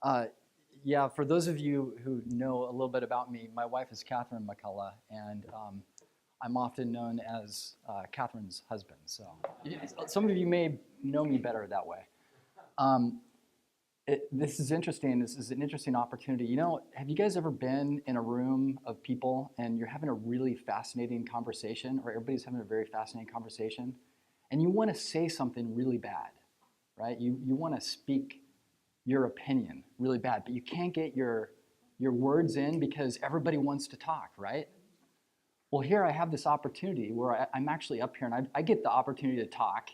Uh, yeah, for those of you who know a little bit about me, my wife is Catherine McCullough, and I'm often known as Catherine's husband. So some of you may know me better that way. Um, this is interesting. This is an interesting opportunity. You know, have you guys ever been in a room of people and you're having a really fascinating conversation, or everybody's having a very fascinating conversation, and you want to say something really bad, right? You want to speak your opinion really bad, but you can't get your words in because everybody wants to talk, right? Well, here I have this opportunity where I'm actually up here and I get the opportunity to talk,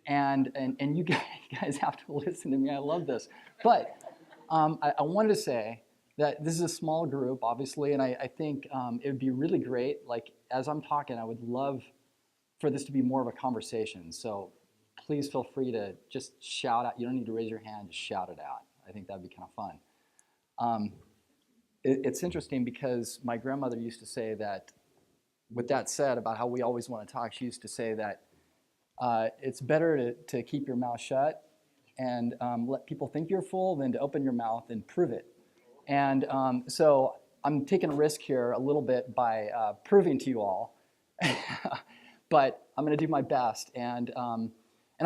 and you guys have to listen to me. I love this. But I wanted to say that this is a small group, obviously, and I think it would be really great, like as I'm talking, I would love for this to be more of a conversation. So please feel free to just shout out. You don't need to raise your hand, just shout it out. I think that'd be kind of fun. It's interesting because my grandmother used to say that, with that said about how we always want to talk, she used to say that it's better to keep your mouth shut and let people think you're full than to open your mouth and prove it. And so I'm taking a risk here a little bit by proving to you all, but I'm going to do my best. And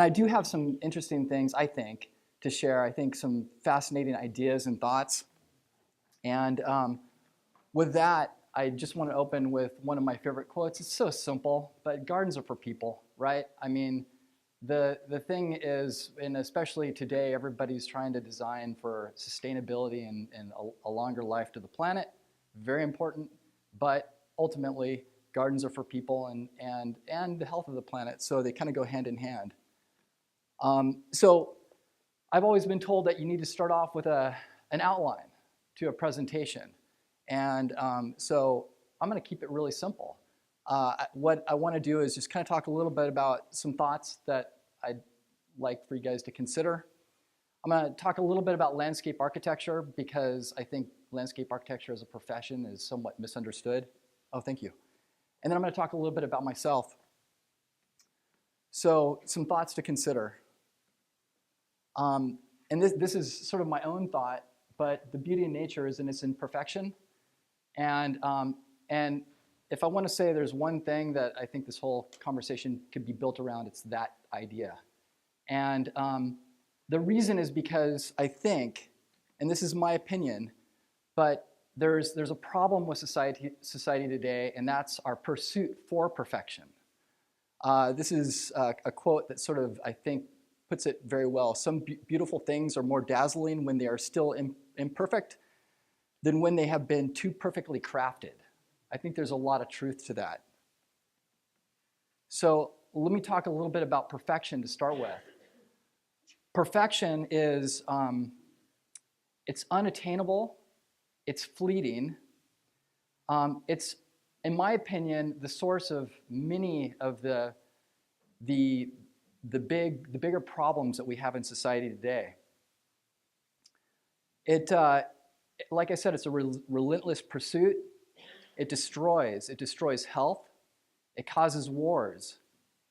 I do have some interesting things, I think, to share. I think some fascinating ideas and thoughts. And with that, I just want to open with one of my favorite quotes. It's so simple, but gardens are for people, right? I mean, the thing is, and especially today, everybody's trying to design for sustainability and a longer life to the planet. Very important, but ultimately, gardens are for people and the health of the planet, so they kind of go hand in hand. So I've always been told that you need to start off with an outline to a presentation. And so I'm going to keep it really simple. What I want to do is just kind of talk a little bit about some thoughts that I'd like for you guys to consider. I'm going to talk a little bit about landscape architecture because I think landscape architecture as a profession is somewhat misunderstood. Oh, thank you. And then I'm going to talk a little bit about myself. So some thoughts to consider. And this is sort of my own thought, but the beauty of nature is in its imperfection. And if I want to say there's one thing that I think this whole conversation could be built around, it's that idea. And the reason is because I think, and this is my opinion, but there's a problem with society today, and that's our pursuit for perfection. This is a quote that sort of, I think, puts it very well. Some beautiful things are more dazzling when they are still imperfect than when they have been too perfectly crafted. I think there's a lot of truth to that. So let me talk a little bit about perfection to start with. Perfection is, it's unattainable, it's fleeting, it's, in my opinion, the source of many of the bigger problems that we have in society today. Like I said, it's a relentless pursuit. It destroys health. It causes wars.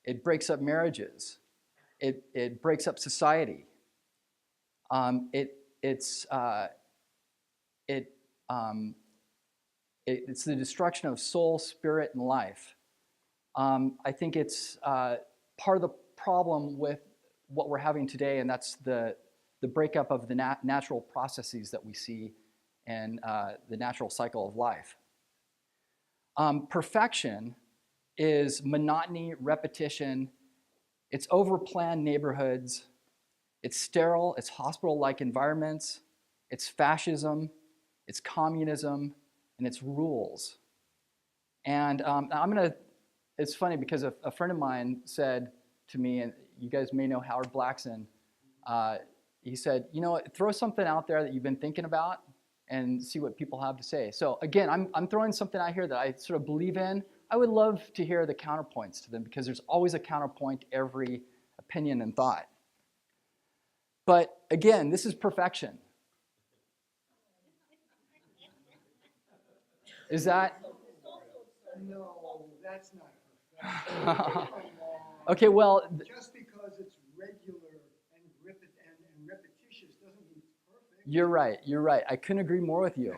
It breaks up marriages. It breaks up society. It's the destruction of soul, spirit, and life. I think it's part of the problem with what we're having today, and that's the breakup of the natural processes that we see in the natural cycle of life. Perfection is monotony, repetition. It's overplanned neighborhoods. It's sterile. It's hospital-like environments. It's fascism. It's communism, and it's rules. And it's funny because a friend of mine said to me, and you guys may know Howard Blackson, he said, you know, throw something out there that you've been thinking about and see what people have to say. So again, I'm throwing something out here that I sort of believe in. I would love to hear the counterpoints to them because there's always a counterpoint to every opinion and thought. But again, this is perfection. Is that? No, that's not perfection. Okay, well. Just because it's regular and repetitious doesn't mean it's perfect. You're right. You're right. I couldn't agree more with you.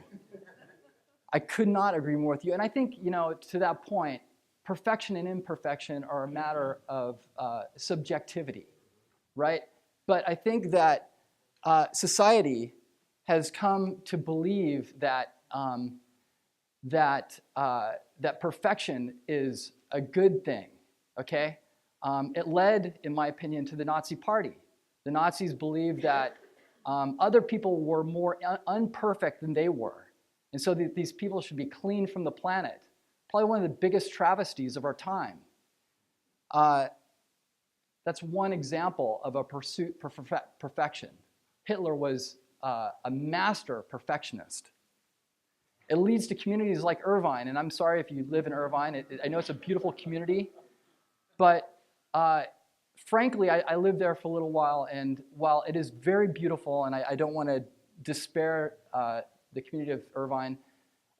I could not agree more with you. And I think, to that point, perfection and imperfection are a matter of subjectivity, right? But I think that society has come to believe that that perfection is a good thing. Okay, it led, in my opinion, to the Nazi Party. The Nazis believed that other people were more unperfect than they were, and so these people should be cleaned from the planet. Probably one of the biggest travesties of our time. That's one example of a pursuit for perfection. Hitler was a master perfectionist. It leads to communities like Irvine, and I'm sorry if you live in Irvine. I know it's a beautiful community, but frankly, I lived there for a little while, and while it is very beautiful, and I don't want to despair the community of Irvine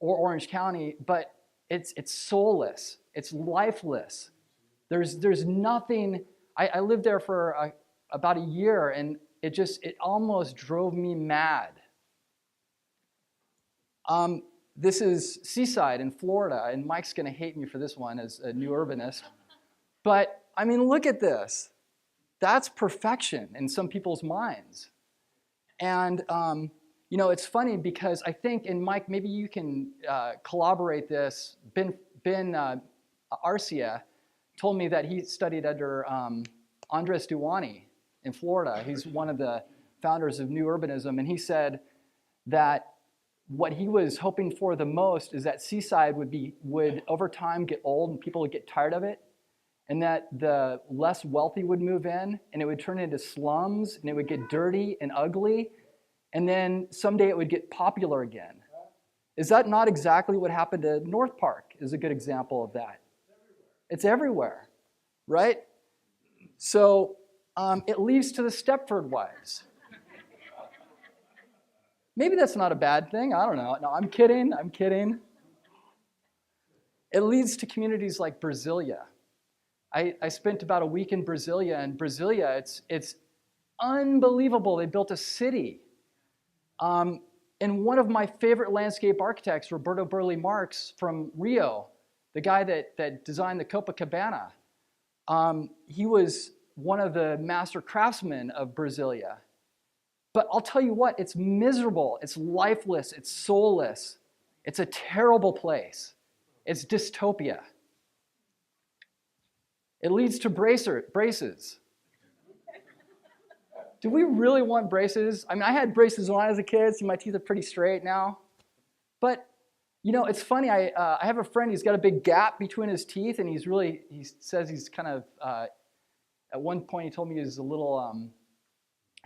or Orange County, but it's soulless, it's lifeless. There's nothing. I lived there for about a year, and it almost drove me mad. This is Seaside in Florida, and Mike's going to hate me for this one as a new urbanist. But, I mean, look at this. That's perfection in some people's minds. And, it's funny because I think, and Mike, maybe you can collaborate this. Ben Arcia told me that he studied under Andres Duany in Florida. He's one of the founders of New Urbanism, and he said that what he was hoping for the most is that Seaside would over time get old and people would get tired of it, and that the less wealthy would move in and it would turn into slums and it would get dirty and ugly, and then someday it would get popular again. Is that not exactly what happened to North Park? Is a good example of that. It's everywhere, right? So it leads to the Stepford Wives. Maybe that's not a bad thing. I don't know. No, I'm kidding. It leads to communities like Brasilia. I spent about a week in Brasilia, and Brasilia, it's unbelievable. They built a city. And one of my favorite landscape architects, Roberto Burle Marx from Rio, the guy that designed the Copacabana, he was one of the master craftsmen of Brasilia. But I'll tell you what, it's miserable, it's lifeless, it's soulless. It's a terrible place. It's dystopia. It leads to braces. Do we really want braces? I mean, I had braces when I was a kid, so my teeth are pretty straight now. But, it's funny, I have a friend, he's got a big gap between his teeth, and he says he's kind of, at one point he told me he was a little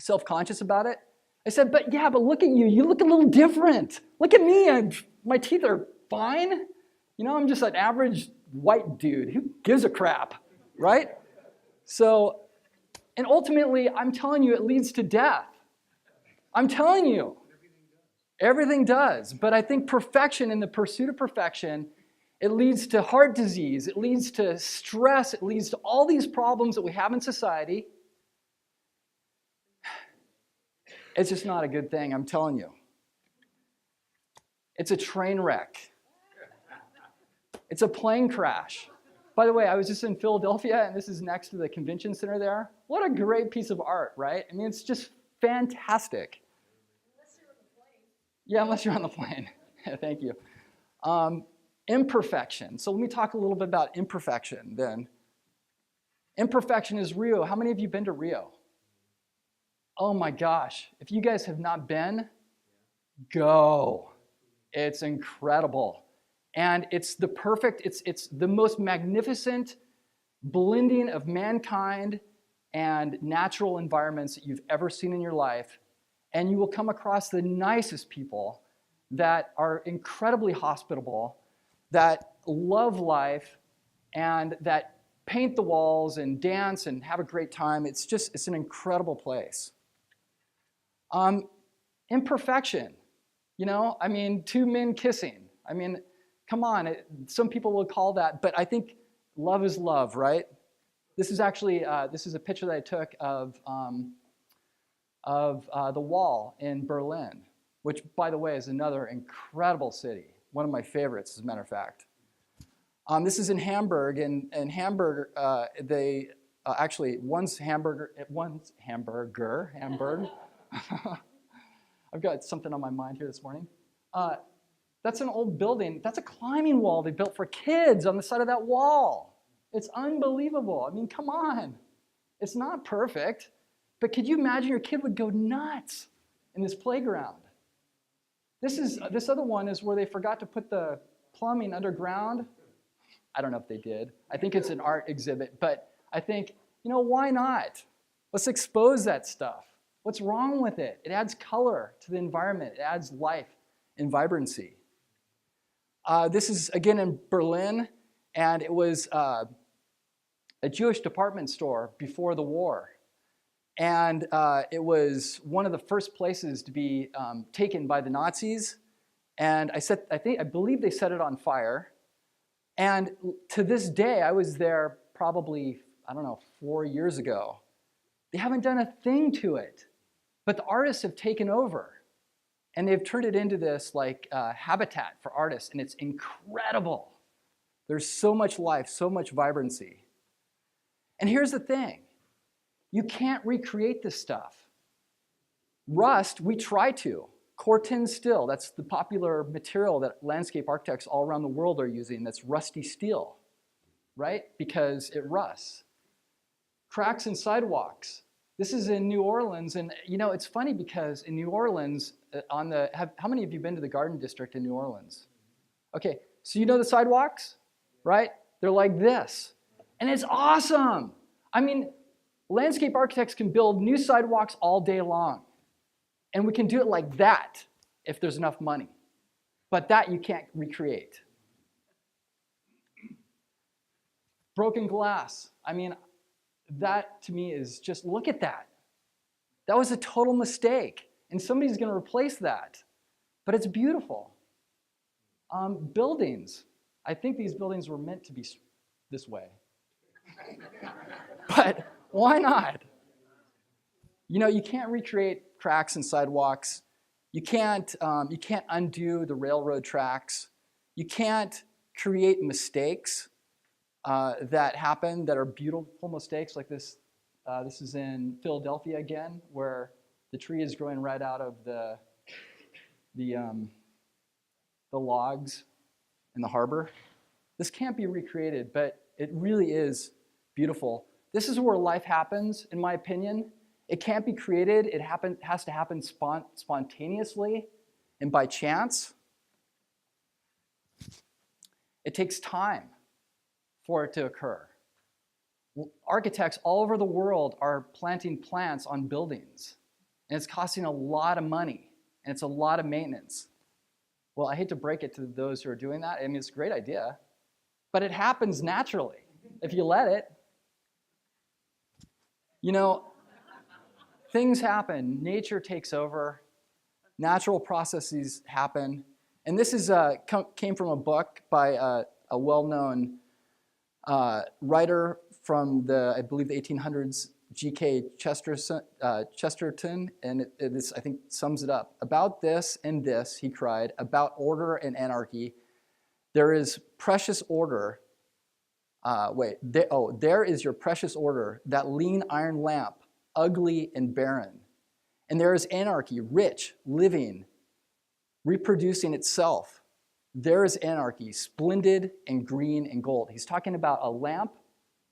self-conscious about it. I said, but look at you. You look a little different. Look at me. My teeth are fine. I'm just an average white dude. Who gives a crap, right? So, and ultimately, I'm telling you, it leads to death. I'm telling you. Everything does. But I think perfection, in the pursuit of perfection, it leads to heart disease. It leads to stress. It leads to all these problems that we have in society. It's just not a good thing, I'm telling you. It's a train wreck. It's a plane crash. By the way, I was just in Philadelphia, and this is next to the convention center there. What a great piece of art, right? I mean, it's just fantastic. Unless you're on the plane. Yeah, unless you're on the plane. Thank you. Imperfection. So let me talk a little bit about imperfection then. Imperfection is Rio. How many of you been to Rio? Oh my gosh. If you guys have not been, go. It's incredible. And it's the perfect, it's the most magnificent blending of mankind and natural environments that you've ever seen in your life. And you will come across the nicest people that are incredibly hospitable, that love life, and that paint the walls and dance and have a great time. It's an incredible place. Imperfection, two men kissing. Come on, some people will call that, but I think love is love, right? This is actually, this is a picture that I took of of the Wall in Berlin, which, by the way, is another incredible city. One of my favorites, as a matter of fact. This is in Hamburg, and Hamburg, they actually, Hamburg. I've got something on my mind here this morning. That's an old building. That's a climbing wall they built for kids on the side of that wall. It's unbelievable. I mean, come on. It's not perfect, but could you imagine your kid would go nuts in this playground? This other one is where they forgot to put the plumbing underground. I don't know if they did. I think it's an art exhibit, but I think, why not? Let's expose that stuff. What's wrong with it? It adds color to the environment. It adds life and vibrancy. This is, again, in Berlin, and it was a Jewish department store before the war. And it was one of the first places to be taken by the Nazis. And I believe they set it on fire. And to this day, I was there probably, 4 years ago. They haven't done a thing to it. But the artists have taken over. And they've turned it into this habitat for artists. And it's incredible. There's so much life, so much vibrancy. And here's the thing. You can't recreate this stuff. Rust, we try to. Corten steel, that's the popular material that landscape architects all around the world are using. That's rusty steel, right? Because it rusts. Cracks in sidewalks. This is in New Orleans, and it's funny because in New Orleans, how many of you been to the Garden District in New Orleans? Okay, so you know the sidewalks, right? They're like this, and it's awesome. I mean, landscape architects can build new sidewalks all day long. And we can do it like that if there's enough money. But that you can't recreate. Broken glass. I mean, that to me is just, look at that. That was a total mistake. And somebody's going to replace that. But it's beautiful. Buildings. I think these buildings were meant to be this way. But why not? You can't recreate cracks in sidewalks. You can't undo the railroad tracks. You can't create mistakes that happen that are beautiful mistakes like this. This is in Philadelphia again, where the tree is growing right out of the logs in the harbor. This can't be recreated, but it really is beautiful. This is where life happens, in my opinion. It can't be created. It has to happen spontaneously and by chance. It takes time for it to occur. Architects all over the world are planting plants on buildings, and it's costing a lot of money, and it's a lot of maintenance. Well, I hate to break it to those who are doing that. I mean, it's a great idea, but it happens naturally if you let it. Things happen. Nature takes over. Natural processes happen. And this came from a book by a well-known writer from I believe, the 1800s, G.K. Chesterton, and this, I think, sums it up. About this and this, he cried, about order and anarchy, there is precious order. There is your precious order, that lean iron lamp, ugly and barren. And there is anarchy, rich, living, reproducing itself. There is anarchy, splendid and green and gold. He's talking about a lamp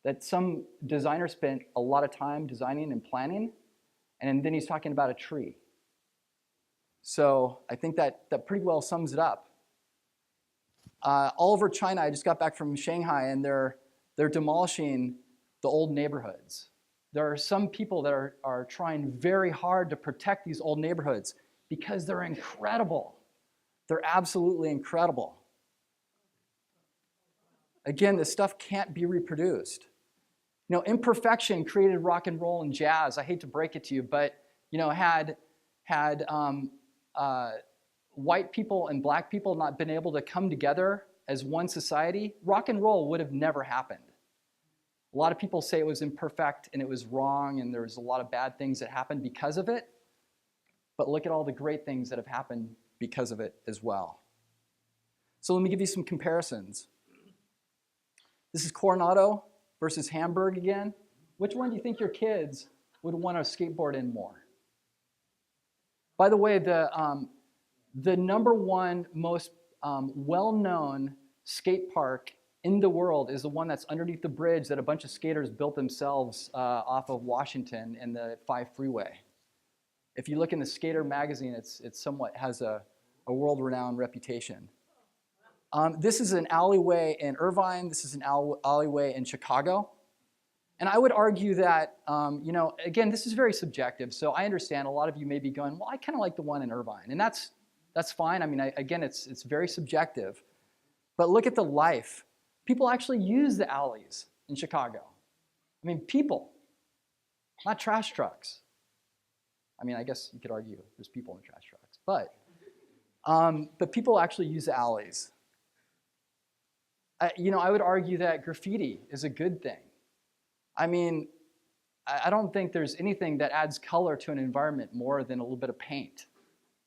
that some designer spent a lot of time designing and planning, and then he's talking about a tree. So I think that pretty well sums it up. All over China, I just got back from Shanghai, and they're demolishing the old neighborhoods. There are some people that are trying very hard to protect these old neighborhoods because they're incredible. They're absolutely incredible. Again, this stuff can't be reproduced. Imperfection created rock and roll and jazz. I hate to break it to you, but had white people and black people not been able to come together as one society, rock and roll would have never happened. A lot of people say it was imperfect and it was wrong and there was a lot of bad things that happened because of it. but look at all the great things that have happened because of it as well. So let me give you some comparisons. This is Coronado versus Hamburg again. Which one do you think your kids would want to skateboard in more? By the way, the number one most well-known skate park in the world is the one that's underneath the bridge that a bunch of skaters built themselves off of Washington in the 5 freeway. If you look in the Skater magazine, it somewhat has a world-renowned reputation. This is an alleyway in Irvine. This is an alleyway in Chicago. And I would argue that, again, this is very subjective. So I understand a lot of you may be going, well, I kind of like the one in Irvine. And that's fine. I mean, again, it's very subjective. But look at the life. People actually use the alleys in Chicago. I mean, people, not trash trucks. I mean, I guess you could argue there's people in trash trucks. But people actually use the alleys. I would argue that graffiti is a good thing. I mean, I don't think there's anything that adds color to an environment more than a little bit of paint.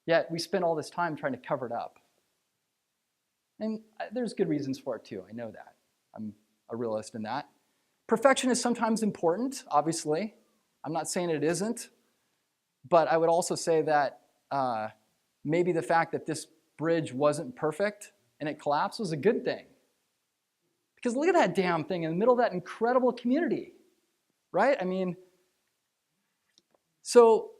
Yet we spend all this time trying to cover it up. And there's good reasons for it too, I know that. I'm a realist in that. Perfection is sometimes important, obviously. I'm not saying it isn't. But I would also say that maybe the fact that this bridge wasn't perfect and it collapsed was a good thing. Because look at that damn thing in the middle of that incredible community, right? I mean, so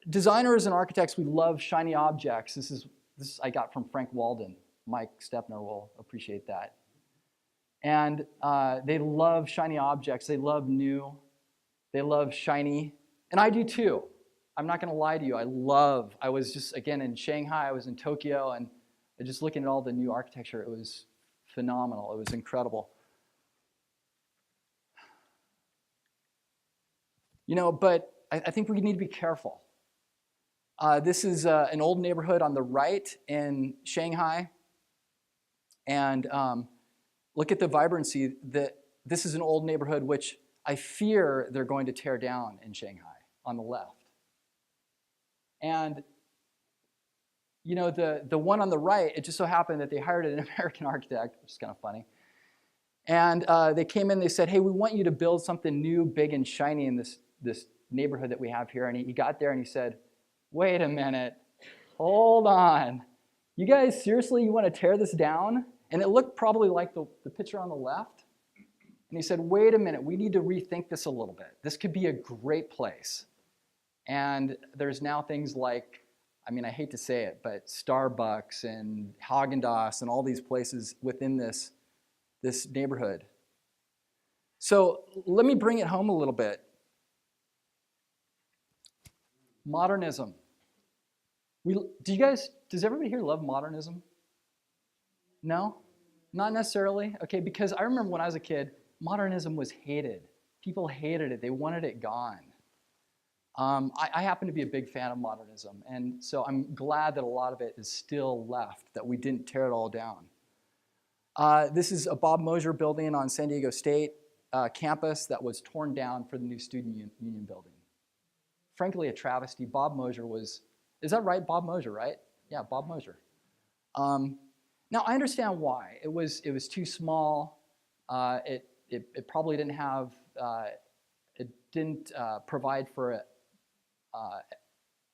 designers and architects, we love shiny objects. This I got from Frank Walden. Mike Stepner will appreciate that. And they love shiny objects. They love new. They love shiny. And I do too. I'm not going to lie to you. I was just, again, in Shanghai. I was in Tokyo. And just looking at all the new architecture, it was phenomenal. It was incredible. But I think we need to be careful. This is an old neighborhood on the right in Shanghai. And look at the vibrancy. This is an old neighborhood which I fear they're going to tear down in Shanghai on the left. And the one on the right, it just so happened that they hired an American architect, which is kind of funny. And they came in, they said, hey, we want you to build something new, big, and shiny in this neighborhood that we have here. And he got there and he said, wait a minute, hold on. You guys, seriously, you want to tear this down? And it looked probably like the picture on the left. And he said, wait a minute, we need to rethink this a little bit. This could be a great place. And there's now things like, I mean, I hate to say it, but Starbucks and Haagen-Dazs and all these places within this neighborhood. So let me bring it home a little bit. Modernism. Does everybody here love modernism? No? Not necessarily? Okay, because I remember when I was a kid, modernism was hated. People hated it. They wanted it gone. I happen to be a big fan of modernism, and so I'm glad that a lot of it is still left, that we didn't tear it all down. This is a Bob Mosier building on San Diego State campus that was torn down for the new student union building. Frankly, a travesty. Bob Mosier is that right? Bob Mosier, right? Yeah, Bob Mosier. Now, I understand why. It was too small. It probably didn't have, it didn't provide for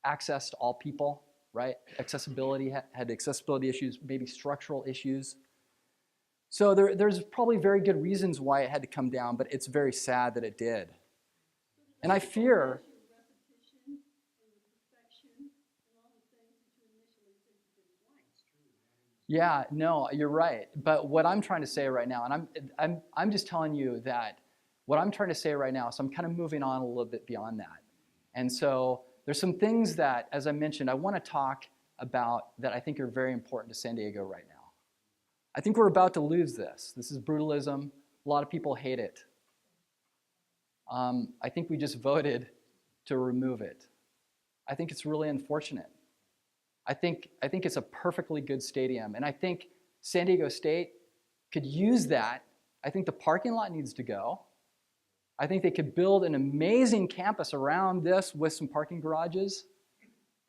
access to all people, right? Accessibility, had accessibility issues, maybe structural issues. So there's probably very good reasons why it had to come down, but it's very sad that it did. And I fear... Yeah, no, you're right. But what I'm trying to say right now, and I'm just telling you that what I'm trying to say right now, so I'm kind of moving on a little bit beyond that. And so there's some things that, as I mentioned, I want to talk about that I think are very important to San Diego right now. I think we're about to lose this. This is brutalism. A lot of people hate it. I think we just voted to remove it. I think it's really unfortunate. I think it's a perfectly good stadium, and I think San Diego State could use that. I think the parking lot needs to go. I think they could build an amazing campus around this with some parking garages.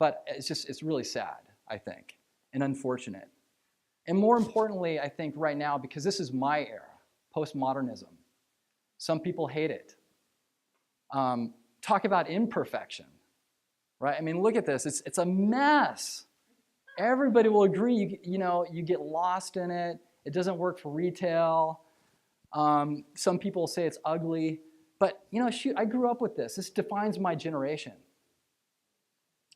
But it's really sad, I think, and unfortunate. And more importantly, I think right now, because this is my era, postmodernism, some people hate it. Talk about imperfection, right? I mean, look at this. It's a mess. Everybody will agree, you get lost in it. It doesn't work for retail. Some people say it's ugly. But, shoot, I grew up with this. This defines my generation.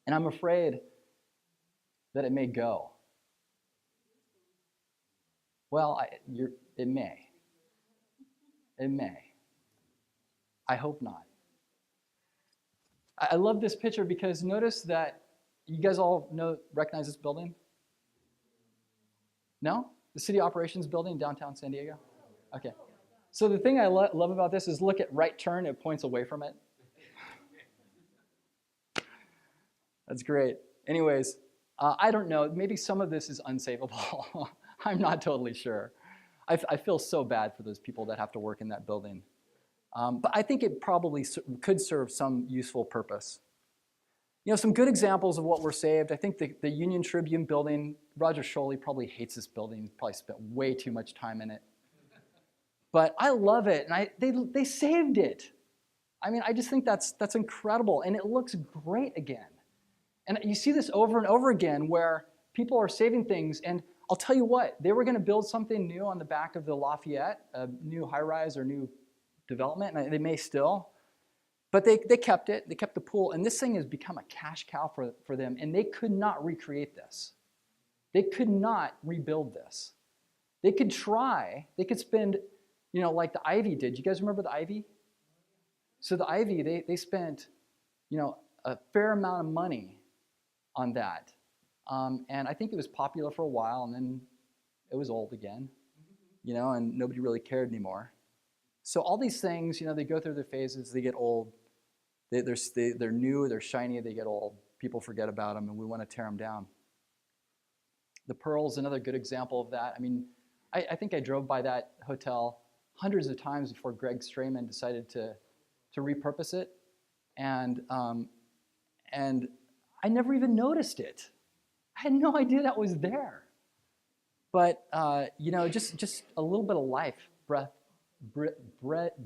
And I'm afraid that it may go. Well, it may. It may. I hope not. I love this picture because notice that you guys all recognize this building? No? The City Operations Building, downtown San Diego? Okay. So the thing I love about this is look at right turn, it points away from it. That's great. Anyways, I don't know. Maybe some of this is unsavable. I'm not totally sure. I feel so bad for those people that have to work in that building. But I think it probably could serve some useful purpose. Some good examples of what were saved. I think the Union Tribune building, Roger Scholey probably hates this building. He probably spent way too much time in it. But I love it, and they saved it. I mean, I just think that's incredible, and it looks great again. And you see this over and over again where people are saving things, and I'll tell you what, they were going to build something new on the back of the Lafayette, a new high-rise or new development, and they may still. But they kept it. They kept the pool. And this thing has become a cash cow for them. And they could not recreate this. They could not rebuild this. They could try. They could spend, like the Ivy did. You guys remember the Ivy? So the Ivy, they spent, a fair amount of money on that. And I think it was popular for a while. And then it was old again, and nobody really cared anymore. So all these things, they go through their phases. They get old. They're new, they're shiny, they get old. People forget about them, and we want to tear them down. The Pearl is another good example of that. I mean, I think I drove by that hotel hundreds of times before Greg Strayman decided to repurpose it, and I never even noticed it. I had no idea that was there. But just a little bit of life,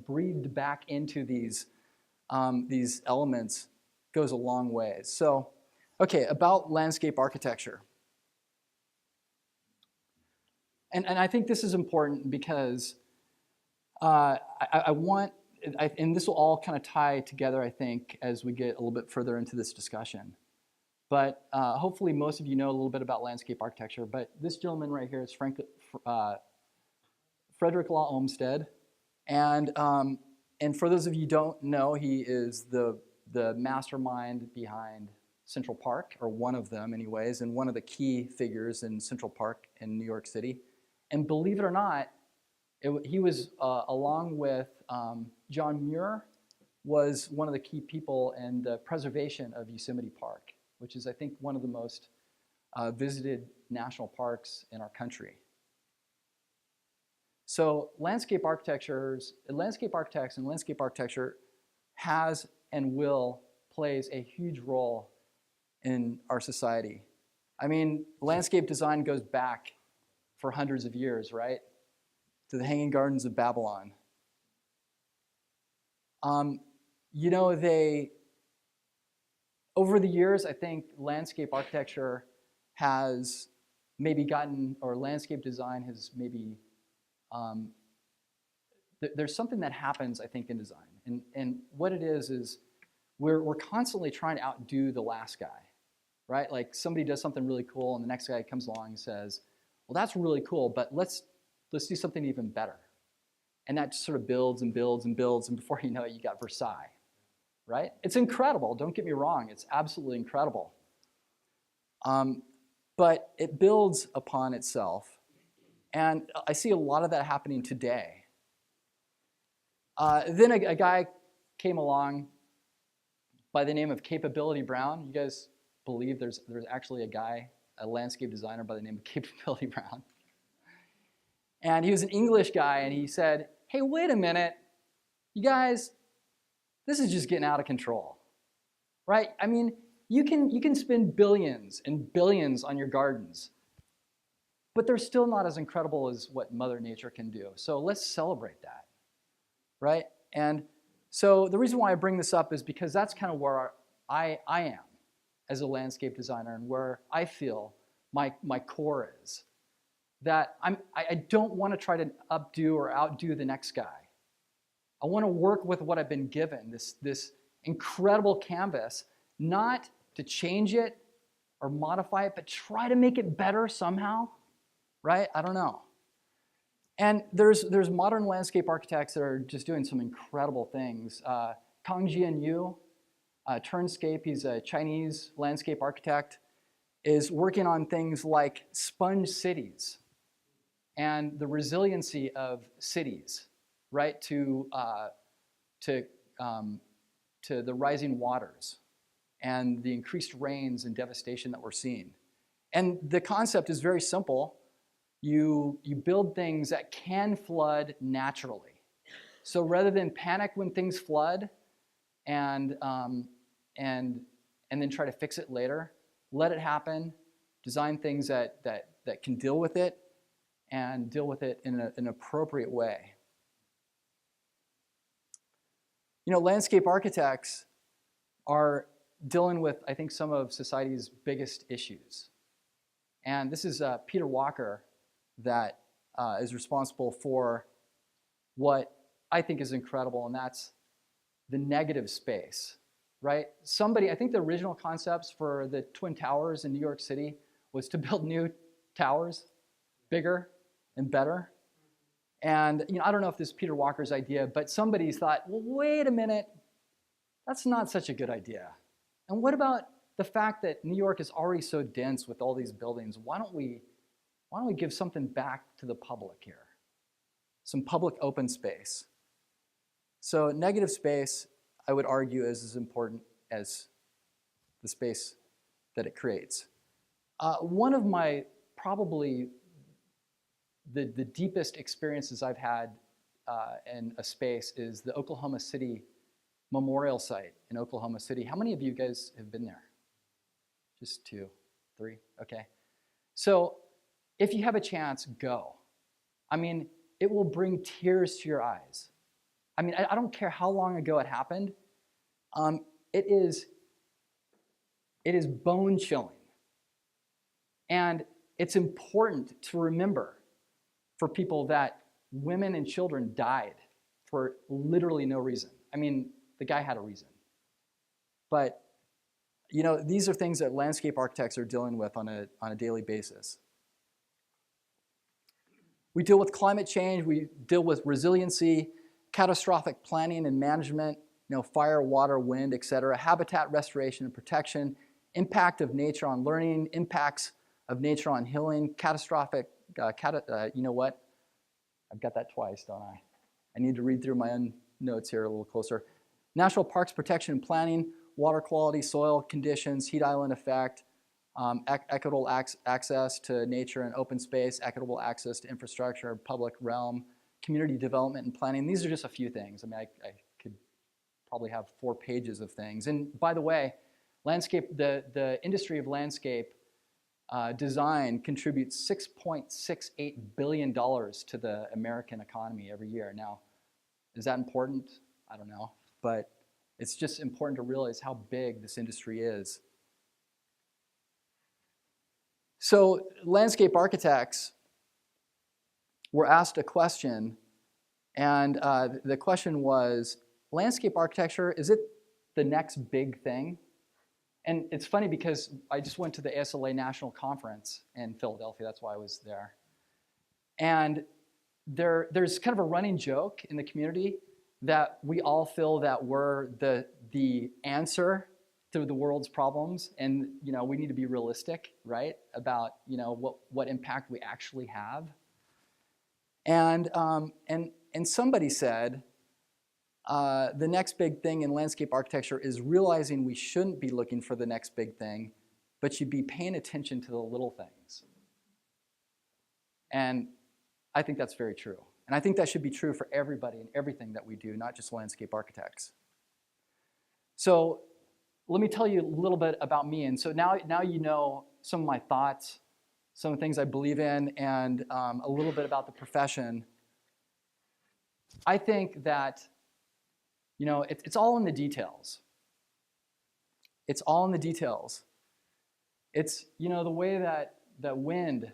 breathed back into these elements goes a long way. So, okay, about landscape architecture. And I think this is important because and this will all kind of tie together, I think, as we get a little bit further into this discussion. But hopefully most of you know a little bit about landscape architecture. But this gentleman right here is Frederick Law Olmsted. And for those of you who don't know, he is the mastermind behind Central Park, or one of them anyways, and one of the key figures in Central Park in New York City. And believe it or not, he was, along with John Muir, was one of the key people in the preservation of Yosemite Park, which is, I think, one of the most visited national parks in our country. So landscape architects and landscape architecture has and plays a huge role in our society. I mean, landscape design goes back for hundreds of years, right? To the Hanging Gardens of Babylon. Over the years, I think landscape architecture has maybe gotten, or landscape design has maybe, there's something that happens, I think, in design. And what it is we're constantly trying to outdo the last guy, right? Like somebody does something really cool and the next guy comes along and says, well, that's really cool, but let's do something even better. And that just sort of builds and builds and builds, and before you know it, you got Versailles, right? It's incredible, don't get me wrong, it's absolutely incredible. But it builds upon itself. And I see a lot of that happening today. Then a guy came along by the name of Capability Brown. You guys believe there's actually a landscape designer by the name of Capability Brown. And he was an English guy, and he said, hey, wait a minute, you guys, this is just getting out of control, right? I mean, You can spend billions and billions on your gardens, but they're still not as incredible as what Mother Nature can do. So let's celebrate that, right? And so the reason why I bring this up is because that's kind of where I am as a landscape designer and where I feel my core is. That I don't want to try to updo or outdo the next guy. I want to work with what I've been given, this incredible canvas, not to change it or modify it, but try to make it better somehow, right? I don't know. And there's modern landscape architects that are just doing some incredible things. Kang Jian-Yu, Turnscape, he's a Chinese landscape architect, is working on things like sponge cities and the resiliency of cities, right, to the rising waters and the increased rains and devastation that we're seeing. And the concept is very simple. You build things that can flood naturally. So rather than panic when things flood and then try to fix it later, let it happen, design things that can deal with it, and deal with it in an appropriate way. You know, landscape architects are dealing with, I think, some of society's biggest issues. And this is Peter Walker that is responsible for what I think is incredible, and that's the negative space, right? I think the original concepts for the Twin Towers in New York City was to build new towers, bigger and better. And I don't know if this is Peter Walker's idea, but somebody's thought, well, wait a minute, that's not such a good idea. And what about the fact that New York is already so dense with all these buildings? Why don't we give something back to the public here? Some public open space. So negative space, I would argue, is as important as the space that it creates. One of my probably the deepest experiences I've had in a space is the Oklahoma City Memorial Site in Oklahoma City. How many of you guys have been there? Just 2, 3, okay. So if you have a chance, go. I mean, it will bring tears to your eyes. I mean, I don't care how long ago it happened. It is bone-chilling. And it's important to remember for people that women and children died for literally no reason. I mean, the guy had a reason. But, these are things that landscape architects are dealing with on a daily basis. We deal with climate change, we deal with resiliency, catastrophic planning and management, fire, water, wind, etc., habitat restoration and protection, impact of nature on learning, impacts of nature on healing, catastrophic, you know what? I've got that twice, don't I? I need to read through my own notes here a little closer. National parks protection and planning, water quality, soil conditions, heat island effect, equitable access to nature and open space, equitable access to infrastructure, public realm, community development and planning. These are just a few things. I mean, I could probably have 4 pages of things. And by the way, the industry of landscape design contributes $6.68 billion to the American economy every year. Now, is that important? I don't know. But it's just important to realize how big this industry is. So landscape architects were asked a question, and the question was, landscape architecture, is it the next big thing? And it's funny because I just went to the ASLA National Conference in Philadelphia. That's why I was there. And there's kind of a running joke in the community that we all feel that we're the answer to the world's problems, and we need to be realistic, right, about what impact we actually have. And somebody said the next big thing in landscape architecture is realizing we shouldn't be looking for the next big thing, but should be paying attention to the little things. And I think that's very true. And I think that should be true for everybody and everything that we do, not just landscape architects. So let me tell you a little bit about me. And so now you know some of my thoughts, some of the things I believe in, and a little bit about the profession. I think that, it's all in the details. It's all in the details. It's, the way that wind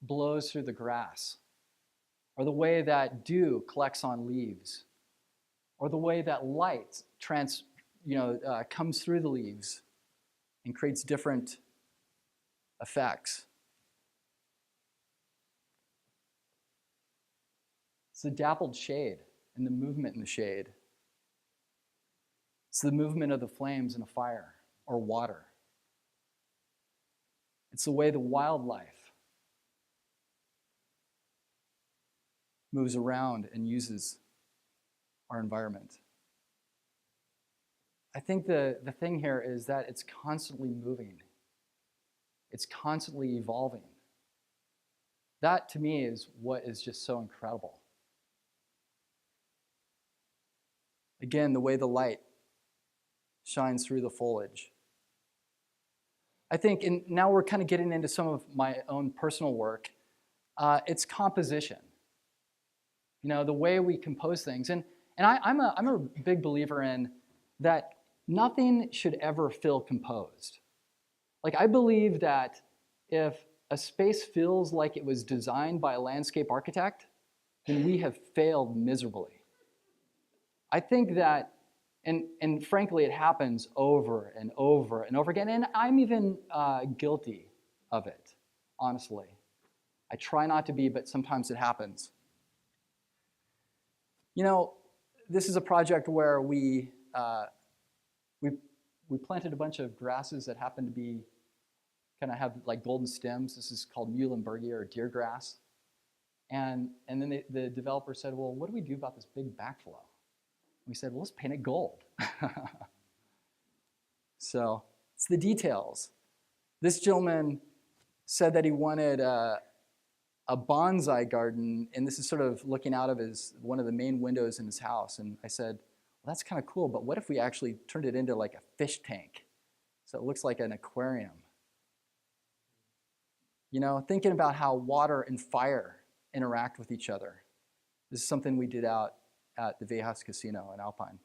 blows through the grass, or the way that dew collects on leaves, or the way that light comes through the leaves and creates different effects. It's the dappled shade and the movement in the shade. It's the movement of the flames in a fire or water. It's the way the wildlife moves around and uses our environment. I think the thing here is that it's constantly moving. It's constantly evolving. That, to me, is what is just so incredible. Again, the way the light shines through the foliage. I think, and now we're kind of getting into some of my own personal work, it's composition. The way we compose things. And I'm a big believer in that nothing should ever feel composed. Like, I believe that if a space feels like it was designed by a landscape architect, then we have failed miserably. I think that, and frankly, it happens over and over and over again, and I'm even guilty of it, honestly. I try not to be, but sometimes it happens. This is a project where we planted a bunch of grasses that happen to be kind of have like golden stems. This is called Muhlenbergia or deer grass. And then the developer said, well, what do we do about this big backflow? We said, well, let's paint it gold. So it's the details. This gentleman said that he wanted a bonsai garden, and this is sort of looking out of one of the main windows in his house. And I said, well, that's kind of cool, but what if we actually turned it into like a fish tank? So it looks like an aquarium. Thinking about how water and fire interact with each other. This is something we did out at the Vejas Casino in Alpine.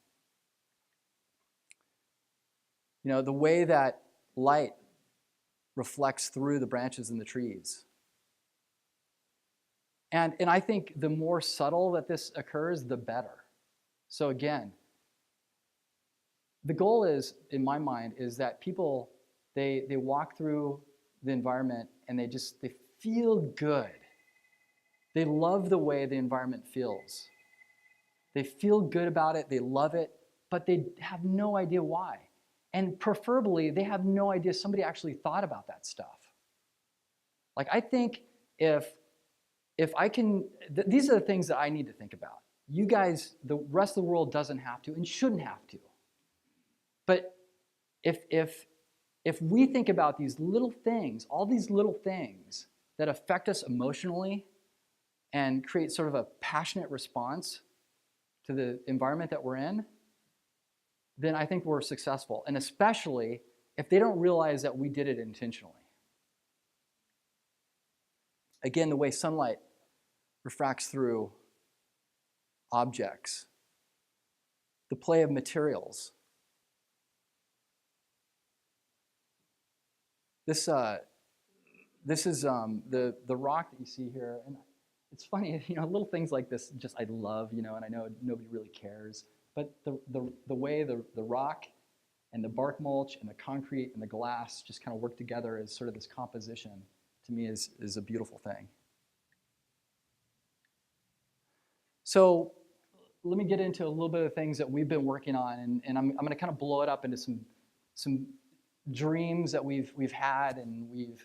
The way that light reflects through the branches and the trees. And I think the more subtle that this occurs, the better. So again, the goal is, in my mind, is that people, they walk through the environment and they feel good. They love the way the environment feels. They feel good about it, they love it, but they have no idea why. And preferably, they have no idea somebody actually thought about that stuff. Like, I think if I can, these are the things that I need to think about. You guys, the rest of the world doesn't have to and shouldn't have to. But if we think about these little things, all these little things that affect us emotionally and create sort of a passionate response to the environment that we're in, then I think we're successful. And especially if they don't realize that we did it intentionally. Again, the way sunlight refracts through objects, the play of materials. This is the rock that you see here, and it's funny, little things like this. I love, and I know nobody really cares, but the way the rock and the bark mulch and the concrete and the glass just kind of work together as sort of this composition, to me is a beautiful thing. So let me get into a little bit of things that we've been working on, and I'm going to kind of blow it up into some dreams that we've had and we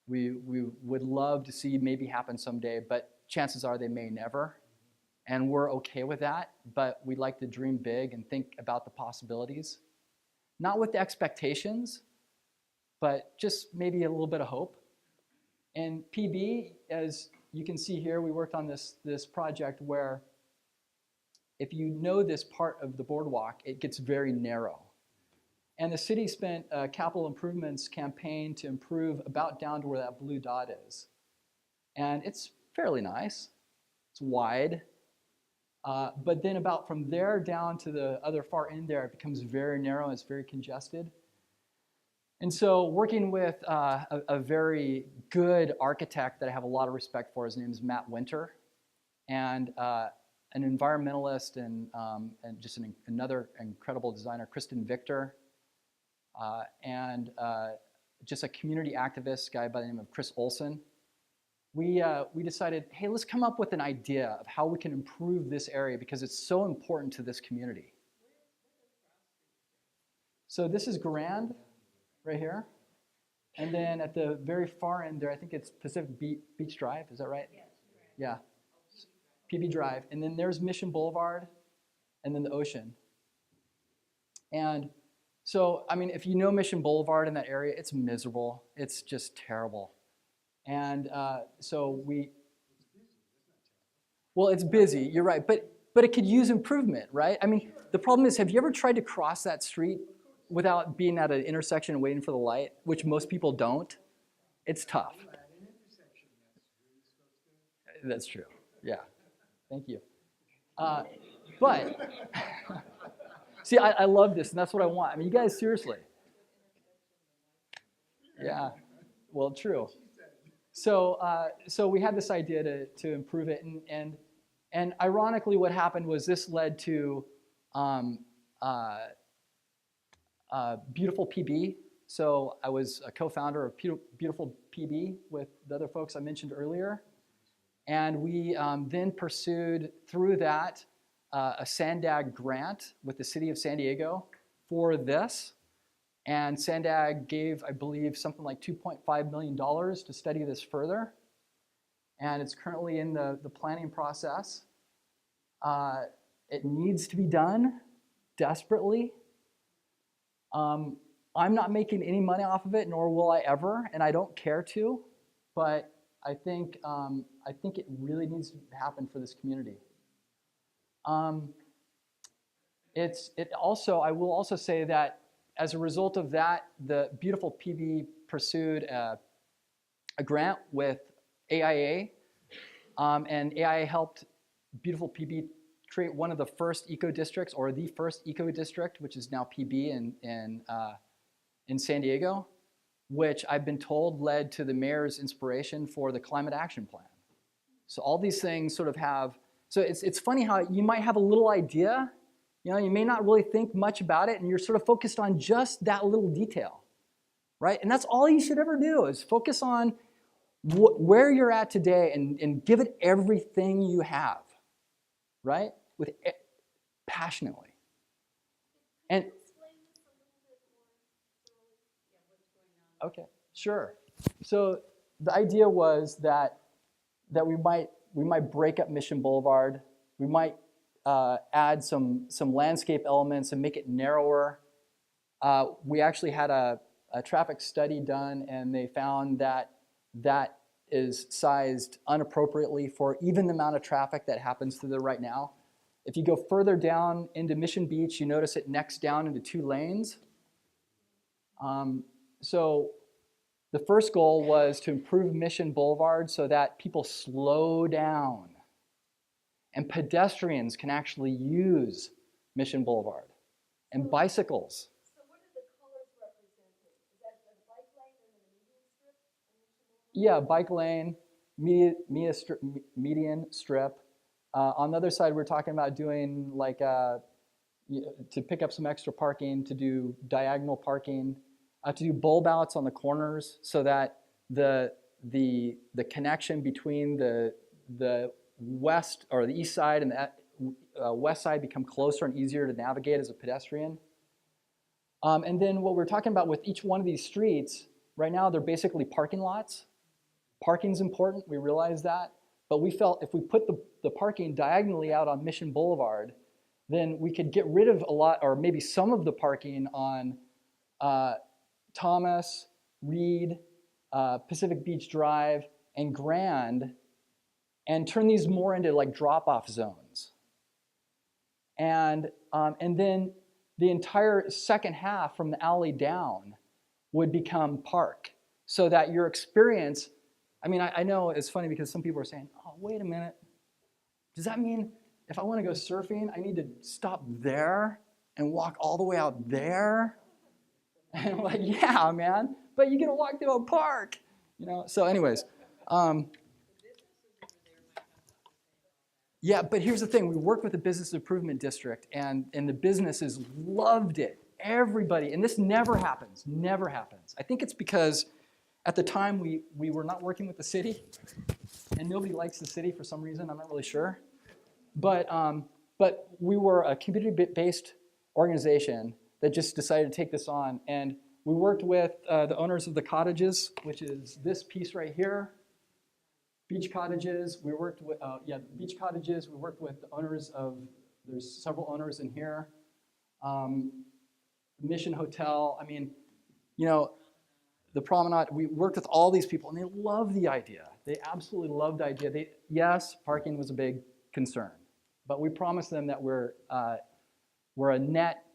would love to see maybe happen someday, but chances are they may never. And we're okay with that, but we like to dream big and think about the possibilities. Not with the expectations, but just maybe a little bit of hope. And PB, as you can see here, we worked on this project where if you know this part of the boardwalk, it gets very narrow. And the city spent a capital improvements campaign to improve about down to where that blue dot is. And it's fairly nice. It's wide. But then about from there down to the other far end there, it becomes very narrow and it's very congested. And so working with a very good architect that I have a lot of respect for, his name is Matt Winter, and an environmentalist and just another incredible designer, Kristen Victor, and just a community activist guy by the name of Chris Olson. We decided, hey, let's come up with an idea of how we can improve this area because it's so important to this community. So this is Grand, right here. And then at the very far end there, I think it's Pacific Beach Drive, is that right? Yeah. PB Drive. And then there's Mission Boulevard, and then the ocean. And so, I mean, if you know Mission Boulevard in that area, it's miserable. It's just terrible. And so well, it's busy, you're right, but it could use improvement, right? I mean, the problem is, have you ever tried to cross that street without being at an intersection and waiting for the light, which most people don't? It's tough. That's true, yeah. Thank you. But, see, I love this, and that's what I want. I mean, you guys, seriously. Yeah, well, true. So we had this idea to improve it, and ironically, what happened was this led to Beautiful PB. So I was a co-founder of Beautiful PB with the other folks I mentioned earlier, and we then pursued through that a SANDAG grant with the city of San Diego for this. And SANDAG gave, I believe, something like $2.5 million to study this further. And it's currently in the planning process. It needs to be done desperately. I'm not making any money off of it, nor will I ever, and I don't care to. But I think it really needs to happen for this community. I will also say that as a result of that, the Beautiful PB pursued a grant with AIA, and AIA helped Beautiful PB create one of the first eco-districts, or the first eco-district, which is now PB in San Diego, which I've been told led to the mayor's inspiration for the Climate Action Plan. So all these things sort of have, so it's funny how you might have a little idea, you know, you may not really think much about it, and you're sort of focused on just that little detail, right? And that's all you should ever do, is focus on where you're at today and give it everything you have, right? With passionately. And okay, sure. So the idea was that we might break up Mission Boulevard. We might add some landscape elements and make it narrower. We actually had a traffic study done, and they found that that is sized inappropriately for even the amount of traffic that happens through there right now. If you go further down into Mission Beach, you notice it necks down into 2 lanes. So the first goal was to improve Mission Boulevard so that people slow down and pedestrians can actually use Mission Boulevard, and bicycles. So what are the colors represented? Is that the bike lane and then the median strip? Yeah, bike lane, median strip. On the other side, we're talking about doing like to pick up some extra parking, to do diagonal parking, to do bulb outs on the corners so that the connection between the west or the east side and the west side become closer and easier to navigate as a pedestrian. And then what we're talking about with each one of these streets, right now they're basically parking lots. Parking's important, we realize that, but we felt if we put the parking diagonally out on Mission Boulevard, then we could get rid of a lot, or maybe some of the parking on Thomas, Reed, Pacific Beach Drive, and Grand, and turn these more into like drop-off zones. And then the entire second half from the alley down would become park, so that your experience, I mean, I know it's funny because some people are saying, oh, wait a minute, does that mean if I want to go surfing, I need to stop there and walk all the way out there? And I'm like, yeah, man, but you're going to walk through a park, you know? So anyways, yeah, but here's the thing. We worked with the Business Improvement District, and the businesses loved it. Everybody, and this never happens, never happens. I think it's because at the time we were not working with the city, and nobody likes the city for some reason. I'm not really sure. But we were a community-based organization that just decided to take this on. And we worked with the owners of the cottages, which is this piece right here. Beach cottages, we worked with, beach cottages. We worked with the owners of, there's several owners in here. Mission Hotel, I mean, you know, the Promenade, we worked with all these people, and they loved the idea. They absolutely loved the idea. Yes, parking was a big concern, but we promised them that we're a net,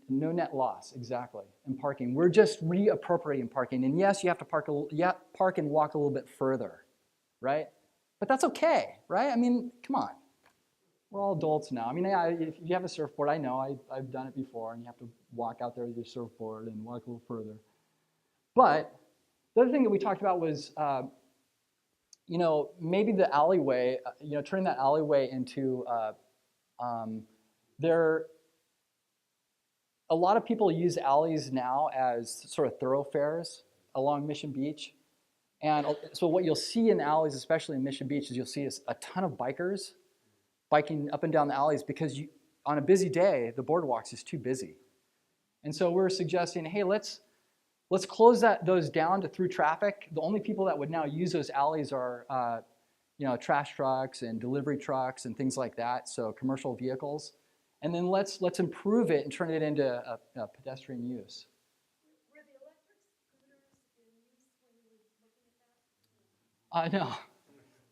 no net loss, exactly, in parking. We're just reappropriating parking. And yes, you have to park and walk a little bit further, right? But that's okay, right? I mean, come on. We're all adults now. I mean, if you have a surfboard, I know, I've done it before, and you have to walk out there with your surfboard and walk a little further. But the other thing that we talked about was, you know, maybe the alleyway, you know, turning that alleyway into, a lot of people use alleys now as sort of thoroughfares along Mission Beach. And so what you'll see in alleys, especially in Mission Beach, is you'll see a ton of bikers biking up and down the alleys because on a busy day, the boardwalks is too busy. And so we're suggesting, hey, let's close those down to through traffic. The only people that would now use those alleys are you know, trash trucks and delivery trucks and things like that, so commercial vehicles. And then let's improve it and turn it into a pedestrian use. Were the electric scooters in use when you were looking at that?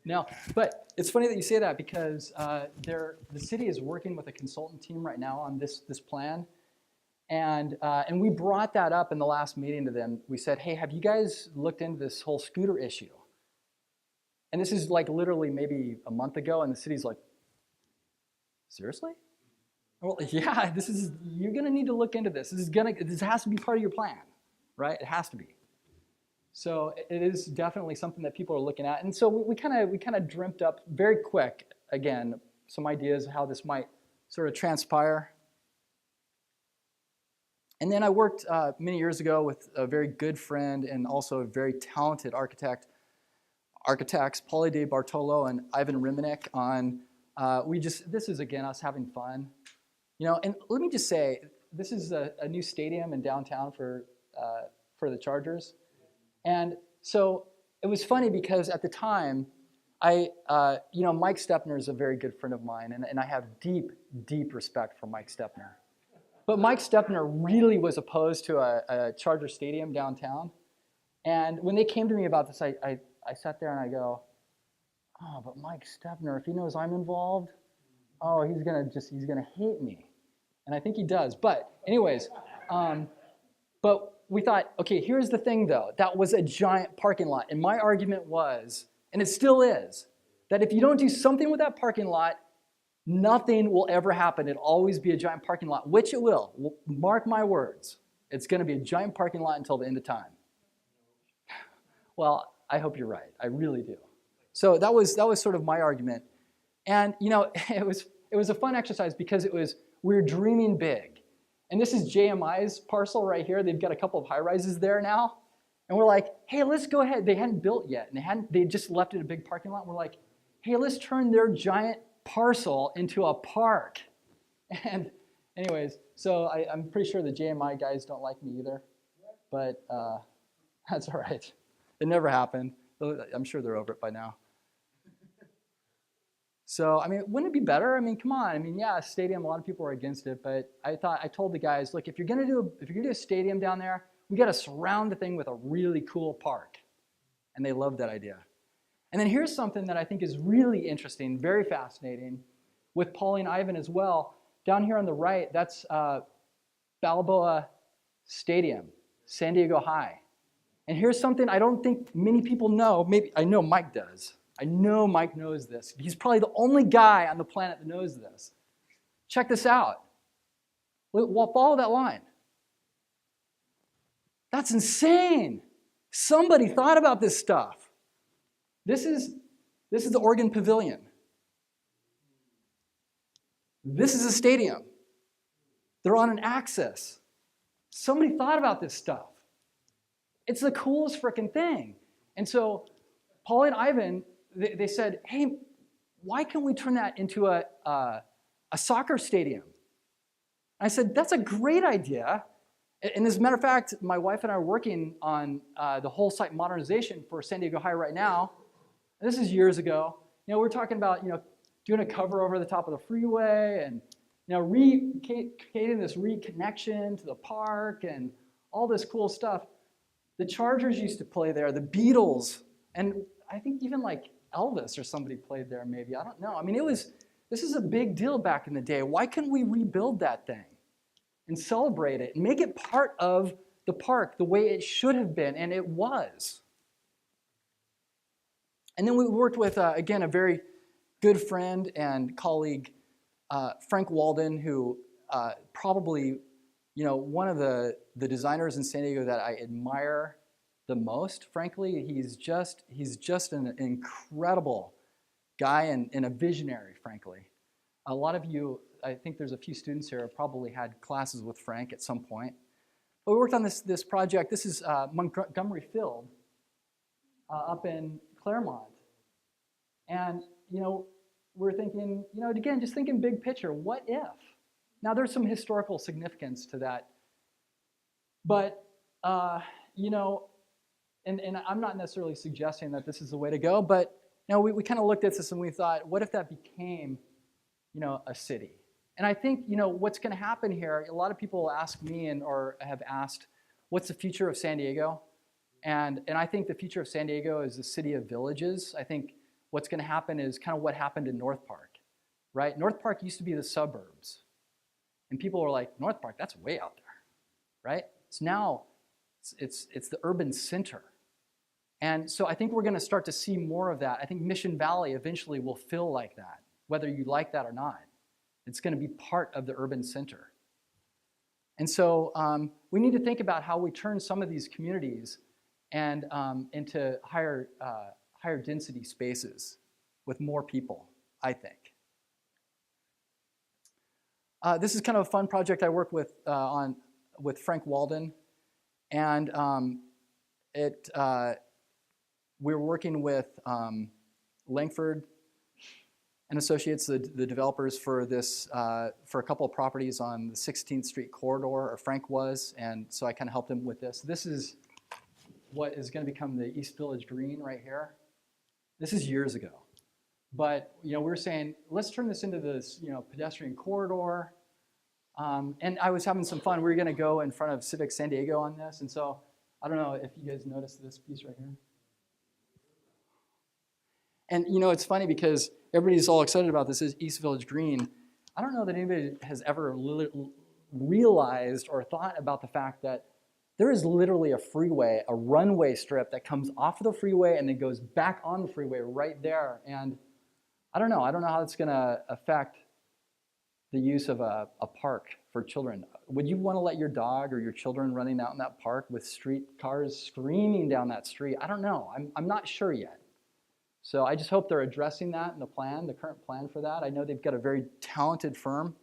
No, but it's funny that you say that because the city is working with a consultant team right now on this plan, and we brought that up in the last meeting to them. We said, hey, have you guys looked into this whole scooter issue? And this is like literally maybe a month ago, and the city's like, seriously? Well, yeah, you're gonna need to look into this. This has to be part of your plan, right? It has to be. So it is definitely something that people are looking at. And so we kind of dreamt up very quick, again, some ideas of how this might sort of transpire. And then I worked many years ago with a very good friend and also a very talented architects, Paulie De Bartolo and Ivan Riminek on, this is again us having fun. You know, and let me just say, this is a new stadium in downtown for the Chargers. And so it was funny because at the time, you know, Mike Stepner is a very good friend of mine, and I have deep, deep respect for Mike Stepner. But Mike Stepner really was opposed to a Charger stadium downtown. And when they came to me about this, I sat there and I go, oh, but Mike Stepner, if he knows I'm involved, oh, he's gonna hate me. And I think he does. But anyways, but we thought, okay, here's the thing though. That was a giant parking lot. And my argument was, and it still is, that if you don't do something with that parking lot, nothing will ever happen. It'll always be a giant parking lot, which it will. Mark my words. It's gonna be a giant parking lot until the end of time. Well, I hope you're right. I really do. So that was sort of my argument. And you know, it was a fun exercise because we were dreaming big. And this is JMI's parcel right here. They've got a couple of high-rises there now. And we're like, hey, let's go ahead. They hadn't built yet, and they just left it a big parking lot. We're like, hey, let's turn their giant parcel into a park. And anyways, so I'm pretty sure the JMI guys don't like me either. But that's all right. It never happened. I'm sure they're over it by now. So, I mean, wouldn't it be better? I mean, come on. I mean, yeah, a stadium, a lot of people are against it, but I told the guys, look, if you're gonna do a stadium down there, we gotta surround the thing with a really cool park. And they loved that idea. And then here's something that I think is really interesting, very fascinating, with Paulie and Ivan as well. Down here on the right, that's Balboa Stadium, San Diego High. And here's something I don't think many people know. Maybe I know Mike does. I know Mike knows this. He's probably the only guy on the planet that knows this. Check this out. Well, follow that line. That's insane. Somebody thought about this stuff. This is the Oregon Pavilion. This is a stadium. They're on an axis. Somebody thought about this stuff. It's the coolest freaking thing. And so Paul and Ivan, they said, hey, why can't we turn that into a soccer stadium? I said, that's a great idea. And as a matter of fact, my wife and I are working on the whole site modernization for San Diego High right now. And this is years ago. We're talking about, doing a cover over the top of the freeway and, creating this reconnection to the park and all this cool stuff. The Chargers used to play there, the Beatles, and I think even like Elvis or somebody played there maybe. I don't know. I mean, this is a big deal back in the day. Why couldn't we rebuild that thing and celebrate it and make it part of the park the way it should have been, and it was. And then we worked with, again, a very good friend and colleague, Frank Walden, who probably, one of the designers in San Diego that I admire the most, frankly. He's just an incredible guy and a visionary, frankly. A lot of you, I think there's a few students here, have probably had classes with Frank at some point. But we worked on this project. This is Montgomery Field up in Claremont. And, we're thinking, again, just thinking big picture, what if? Now, there's some historical significance to that. But, and I'm not necessarily suggesting that this is the way to go, but, we kind of looked at this and we thought, what if that became, a city? And I think, what's going to happen here, a lot of people ask me or have asked, what's the future of San Diego? And I think the future of San Diego is a city of villages. I think what's going to happen is kind of what happened in North Park, right? North Park used to be the suburbs. And people were like, North Park, that's way out there, right? It's now, it's the urban center. And so I think we're going to start to see more of that. I think Mission Valley eventually will feel like that, whether you like that or not. It's going to be part of the urban center. And so we need to think about how we turn some of these communities and into higher density spaces with more people, I think. This is kind of a fun project I work with Frank Walden, and we're working with Langford and Associates, the developers for this, for a couple of properties on the 16th Street corridor, or Frank was, and so I kind of helped him with this. This is what is going to become the East Village Green right here. This is years ago. But, we were saying, let's turn this into this, pedestrian corridor. And I was having some fun. We were going to go in front of Civic San Diego on this. And so, I don't know if you guys noticed this piece right here. And, it's funny because everybody's all excited about this is East Village Green. I don't know that anybody has ever realized or thought about the fact that there is literally a freeway, a runway strip that comes off of the freeway and then goes back on the freeway right there. And I don't know how it's going to affect the use of a park for children. Would you want to let your dog or your children running out in that park with street cars screaming down that street? I don't know. I'm not sure yet. So I just hope they're addressing that in the plan, the current plan for that. I know they've got a very talented firm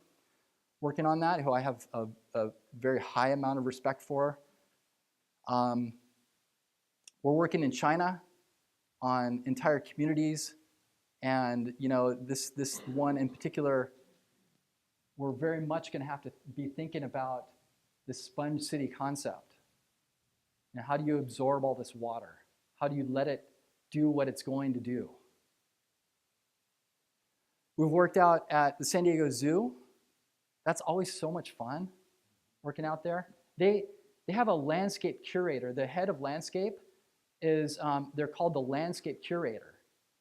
working on that, who I have a very high amount of respect for. We're working in China on entire communities, and this one in particular, we're very much going to have to be thinking about the sponge city concept. How do you absorb all this water? How do you let it do what it's going to do? We've worked out at the San Diego Zoo. That's always so much fun, working out there. They have a landscape curator. The head of landscape is, they're called the landscape curator.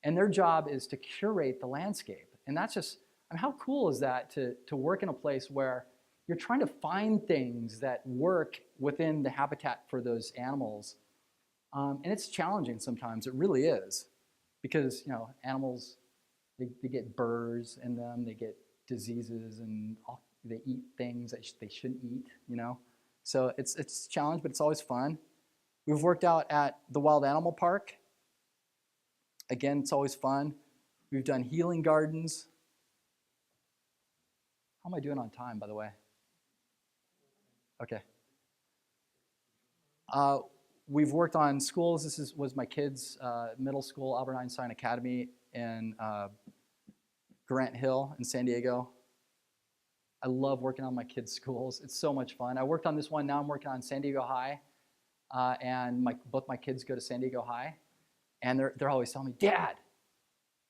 And their job is to curate the landscape. And that's just, I mean, how cool is that to work in a place where you're trying to find things that work within the habitat for those animals? And it's challenging sometimes, it really is. Because, animals, they get burrs in them, they get diseases, and they eat things that they shouldn't eat. So it's a challenge, but it's always fun. We've worked out at the Wild Animal Park. Again, it's always fun. We've done healing gardens. How am I doing on time, by the way? Okay. We've worked on schools. This was my kids' middle school, Albert Einstein Academy in Grant Hill in San Diego. I love working on my kids' schools. It's so much fun. I worked on this one. Now I'm working on San Diego High, and both my kids go to San Diego High, and they're always telling me, "Dad,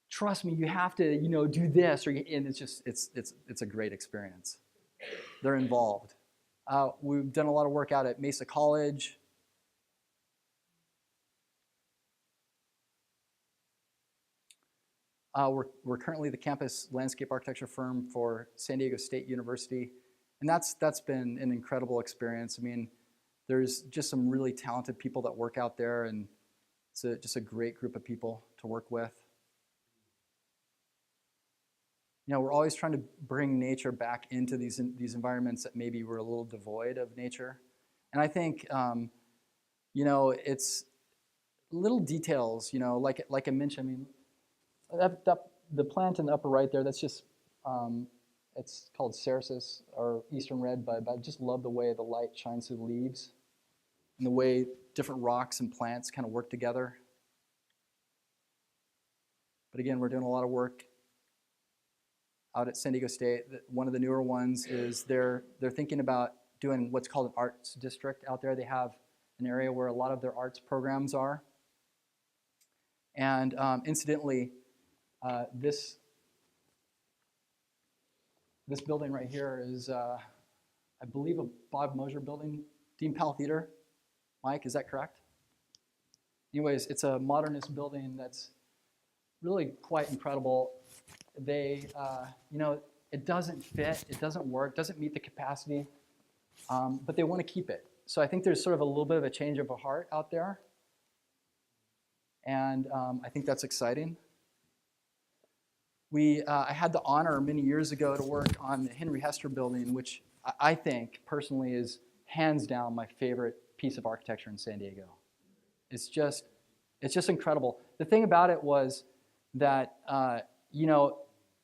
trust me, you have to, do this," and it's a great experience. They're involved. We've done a lot of work out at Mesa College. We're currently the campus landscape architecture firm for San Diego State University, and that's been an incredible experience. I mean, there's just some really talented people that work out there, and it's just a great group of people to work with. We're always trying to bring nature back into these environments that maybe were a little devoid of nature. And I think, it's little details, like I mentioned. I mean, the plant in the upper right there, that's just, it's called Cercis, or Eastern Red Bud, but I just love the way the light shines through the leaves and the way different rocks and plants kind of work together. But again, we're doing a lot of work out at San Diego State. One of the newer ones is they're thinking about doing what's called an arts district out there. They have an area where a lot of their arts programs are. And incidentally, this building right here is, I believe, a Bob Mosher building, Dean Powell Theater. Mike, is that correct? Anyways, it's a modernist building that's really quite incredible. They, it doesn't fit, it doesn't work, doesn't meet the capacity, but they want to keep it. So I think there's sort of a little bit of a change of a heart out there, and I think that's exciting. I had the honor many years ago to work on the Henry Hester building, which I think personally is hands down my favorite piece of architecture in San Diego. It's just incredible. The thing about it was that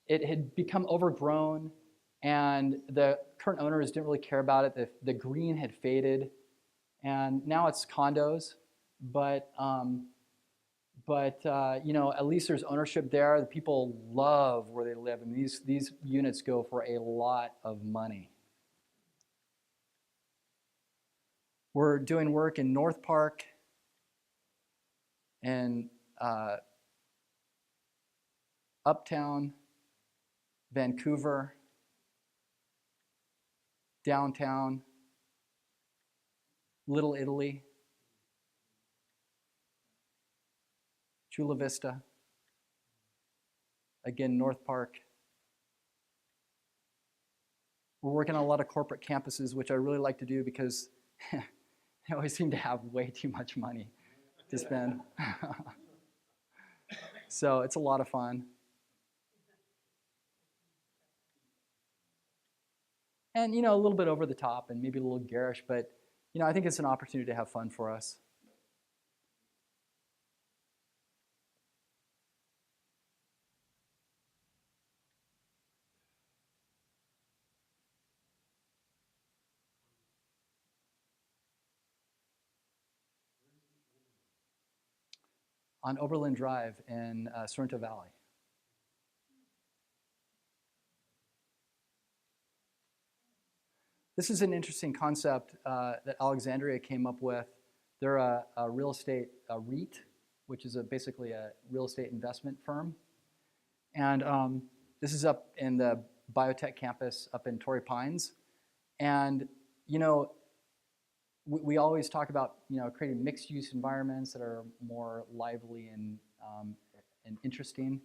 it had become overgrown, and the current owners didn't really care about it. The green had faded, and now it's condos. But at least there's ownership there. The people love where they live, and these units go for a lot of money. We're doing work in North Park and Uptown, Vancouver, downtown, Little Italy, Chula Vista, again, North Park. We're working on a lot of corporate campuses, which I really like to do because they always seem to have way too much money to spend. So it's a lot of fun. And, a little bit over the top and maybe a little garish, but, I think it's an opportunity to have fun for us. On Oberlin Drive in Sorrento Valley. This is an interesting concept that Alexandria came up with. They're a real estate REIT, which is basically a real estate investment firm. And this is up in the biotech campus up in Torrey Pines. And, we always talk about, creating mixed-use environments that are more lively and interesting.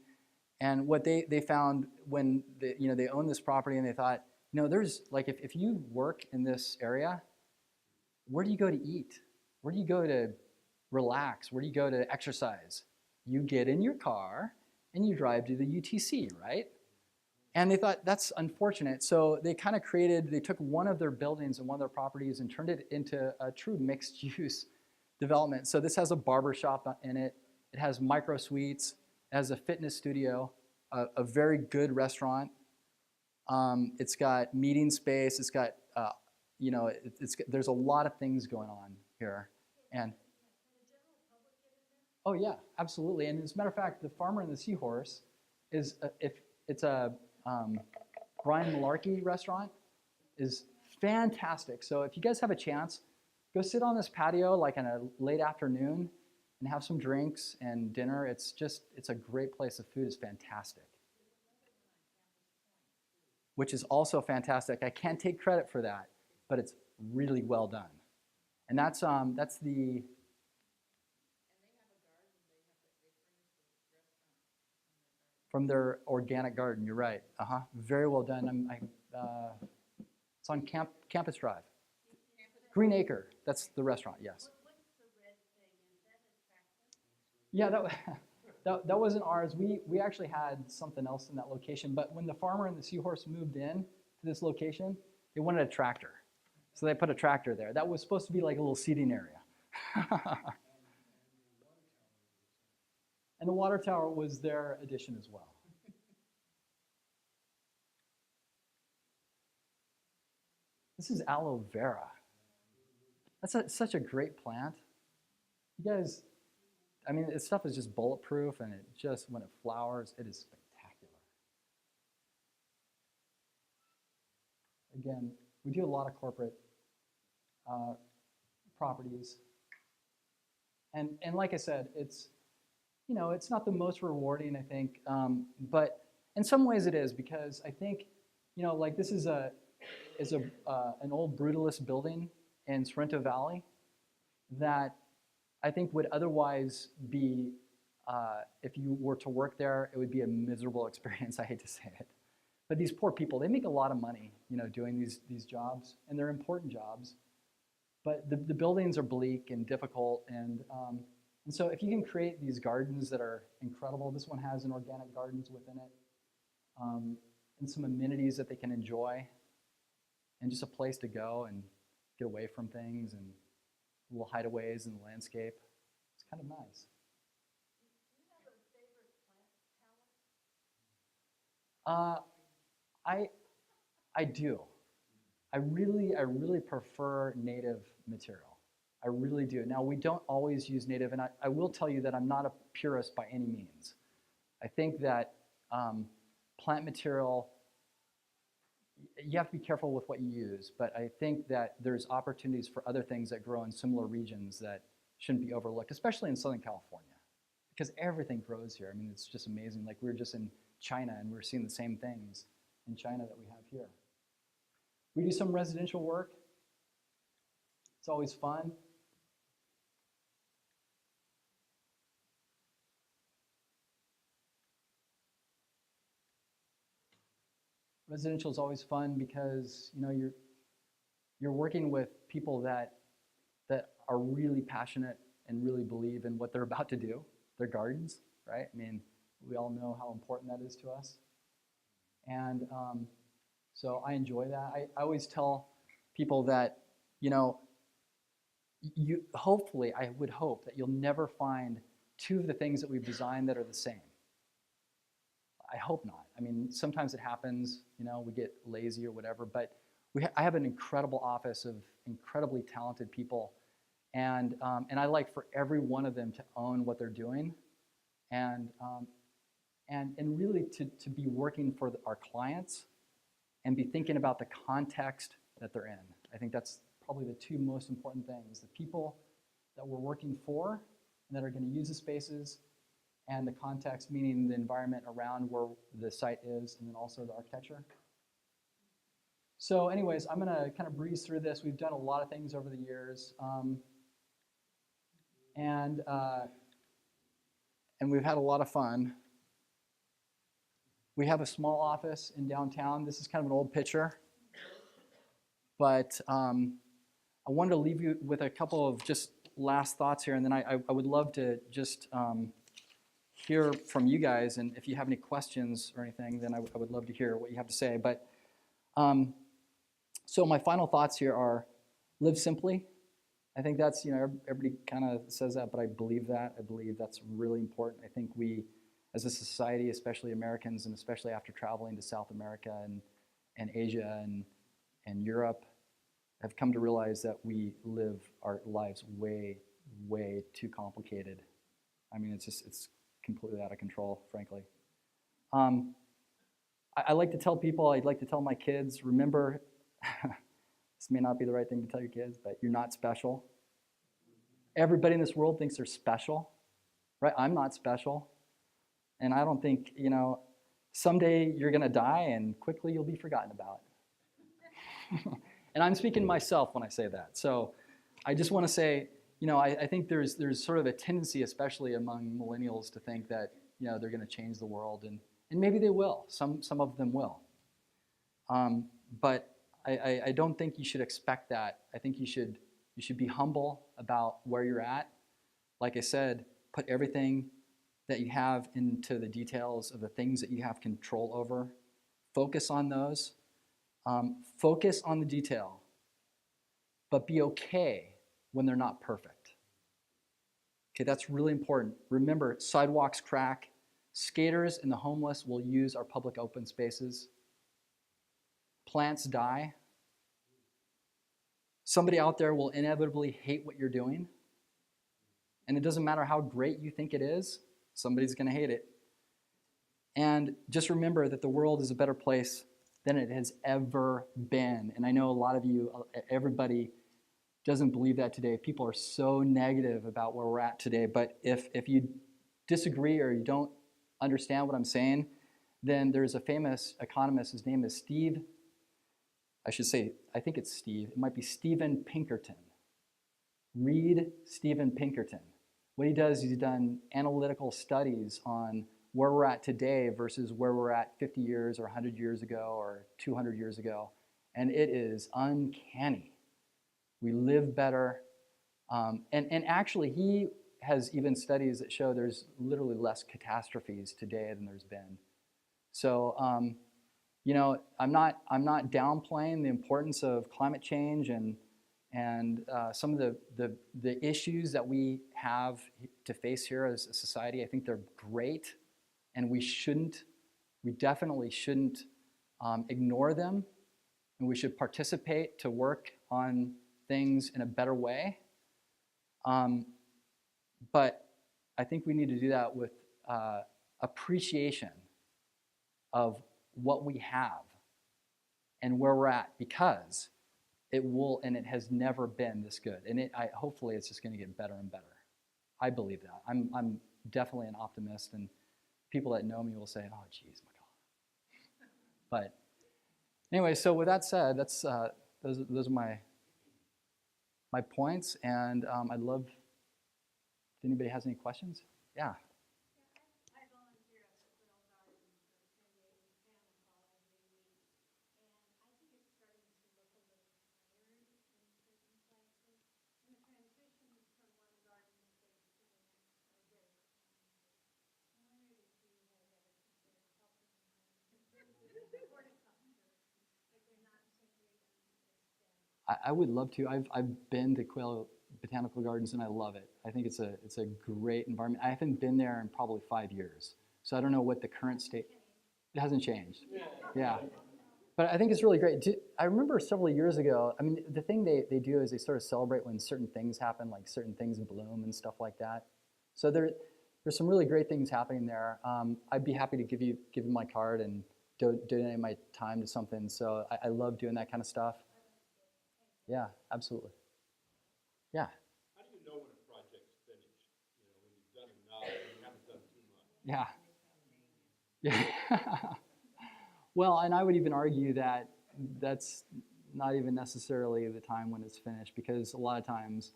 And what they found when they owned this property, and they thought, there's like if you work in this area, where do you go to eat? Where do you go to relax? Where do you go to exercise? You get in your car and you drive to the UTC, right? And they thought that's unfortunate. So they kind of they took one of their buildings and one of their properties and turned it into a true mixed use development. So this has a barber shop in it. It has micro suites. It has a fitness studio, a very good restaurant. It's got meeting space. It's got, there's a lot of things going on here. And oh yeah, absolutely. And as a matter of fact, the Farmer and the Seahorse is, it's a Brian Malarkey restaurant, is fantastic. So if you guys have a chance, go sit on this patio like in a late afternoon and have some drinks and dinner. It's a great place. The food is fantastic. Which is also fantastic. I can't take credit for that, but it's really well done. And that's the from their organic garden. You're right. Very well done. It's on Campus Drive. Green Acre. That's the restaurant. Yes. Yeah, that wasn't ours. We actually had something else in that location. But when the Farmer and the Seahorse moved in to this location, they wanted a tractor, so they put a tractor there. That was supposed to be like a little seating area. And the water tower was their addition as well. This is aloe vera. That's such a great plant. You guys, I mean, this stuff is just bulletproof, and it just, when it flowers, it is spectacular. Again, we do a lot of corporate properties. And like I said, it's not the most rewarding, I think, but in some ways it is, because I think, like this is an old brutalist building in Sorrento Valley that I think would otherwise be, if you were to work there, it would be a miserable experience. I hate to say it. But these poor people, they make a lot of money, doing these jobs, and they're important jobs. But the buildings are bleak and difficult, and so if you can create these gardens that are incredible, this one has an organic gardens within it, and some amenities that they can enjoy, and just a place to go and get away from things, and little hideaways in the landscape. It's kind of nice. Do you have a favorite plant talent? I do. I really prefer native material. I really do. Now, we don't always use native, and I will tell you that I'm not a purist by any means. I think that plant material, you have to be careful with what you use, but I think that there's opportunities for other things that grow in similar regions that shouldn't be overlooked, especially in Southern California, because everything grows here. I mean, it's just amazing. Like, we were just in China, and we're seeing the same things in China that we have here. We do some residential work. It's always fun. Residential is always fun because you're working with people that are really passionate and really believe in what they're about to do, their gardens, right? I mean, we all know how important that is to us. And so I enjoy that. I always tell people that, hopefully, I would hope that you'll never find two of the things that we've designed that are the same. I hope not. I mean, sometimes it happens, we get lazy or whatever, but I have an incredible office of incredibly talented people, and I like for every one of them to own what they're doing, and really to be working for our clients and be thinking about the context that they're in. I think that's probably the two most important things: the people that we're working for and that are going to use the spaces, and the context, meaning the environment around where the site is, and then also the architecture. So anyways, I'm going to kind of breeze through this. We've done a lot of things over the years. And we've had a lot of fun. We have a small office in downtown. This is kind of an old picture. But I wanted to leave you with a couple of just last thoughts here, and then I would love to just hear from you guys, and if you have any questions or anything, then I would love to hear what you have to say. But so my final thoughts here are: live simply. I think that's, everybody kind of says that, but I believe that. I believe that's really important. I think we, as a society, especially Americans, and especially after traveling to South America and Asia and Europe, have come to realize that we live our lives way, way too complicated. I mean, it's completely out of control, frankly. I like to tell people, I'd like to tell my kids, remember, this may not be the right thing to tell your kids, but you're not special. Everybody in this world thinks they're special, right? I'm not special. And I don't think, someday you're going to die and quickly you'll be forgotten about. And I'm speaking to myself when I say that. So I just want to say, I think there's sort of a tendency, especially among millennials, to think that, they're going to change the world. And maybe they will. Some of them will. But I don't think you should expect that. I think you should be humble about where you're at. Like I said, put everything that you have into the details of the things that you have control over. Focus on those. Focus on the detail. But be okay when they're not perfect. Okay, that's really important. Remember, sidewalks crack. Skaters and the homeless will use our public open spaces. Plants die. Somebody out there will inevitably hate what you're doing. And it doesn't matter how great you think it is, somebody's going to hate it. And just remember that the world is a better place than it has ever been. And I know a lot of you, everybody doesn't believe that today. People are so negative about where we're at today. But if you disagree or you don't understand what I'm saying, then there's a famous economist. His name is I think it's Steve. It might be Steven Pinkerton. Read Steven Pinkerton. What he does is he's done analytical studies on where we're at today versus where we're at 50 years or 100 years ago or 200 years ago. And it is uncanny. We live better. And actually, he has even studies that show there's literally less catastrophes today than there's been. So, I'm not downplaying the importance of climate change and some of the issues that we have to face here as a society. I think they're great, and we definitely shouldn't ignore them, and we should participate to work on things in a better way. But I think we need to do that with appreciation of what we have and where we're at, because it will, and it has never been this good. And hopefully it's just going to get better and better. I believe that. I'm definitely an optimist, and people that know me will say, "Oh, geez, McCullough." But anyway, so with that said, that's those are my points, and I'd love if anybody has any questions. Yeah. I volunteer at the Quill Garden for 10 days in Santa Paula every week, and I think it's starting to look a little tired in certain places. And the transitions from one garden phase to the next are very challenging. I wondered if you had ever considered helping them horticulture, like they're not simply going to extend. I would love to. I've been to Quail Botanical Gardens, and I love it. I think it's a great environment. I haven't been there in probably 5 years, so I don't know what the current state. It hasn't changed. Yeah, but I think it's really great. I remember several years ago. I mean, the thing they do is they sort of celebrate when certain things happen, like certain things bloom and stuff like that. So there's some really great things happening there. I'd be happy to give you my card and donate my time to something. So I love doing that kind of stuff. Yeah, absolutely. Yeah. How do you know when a project's finished? When you've done enough and you haven't done too much? Yeah. Well, and I would even argue that that's not even necessarily the time when it's finished, because a lot of times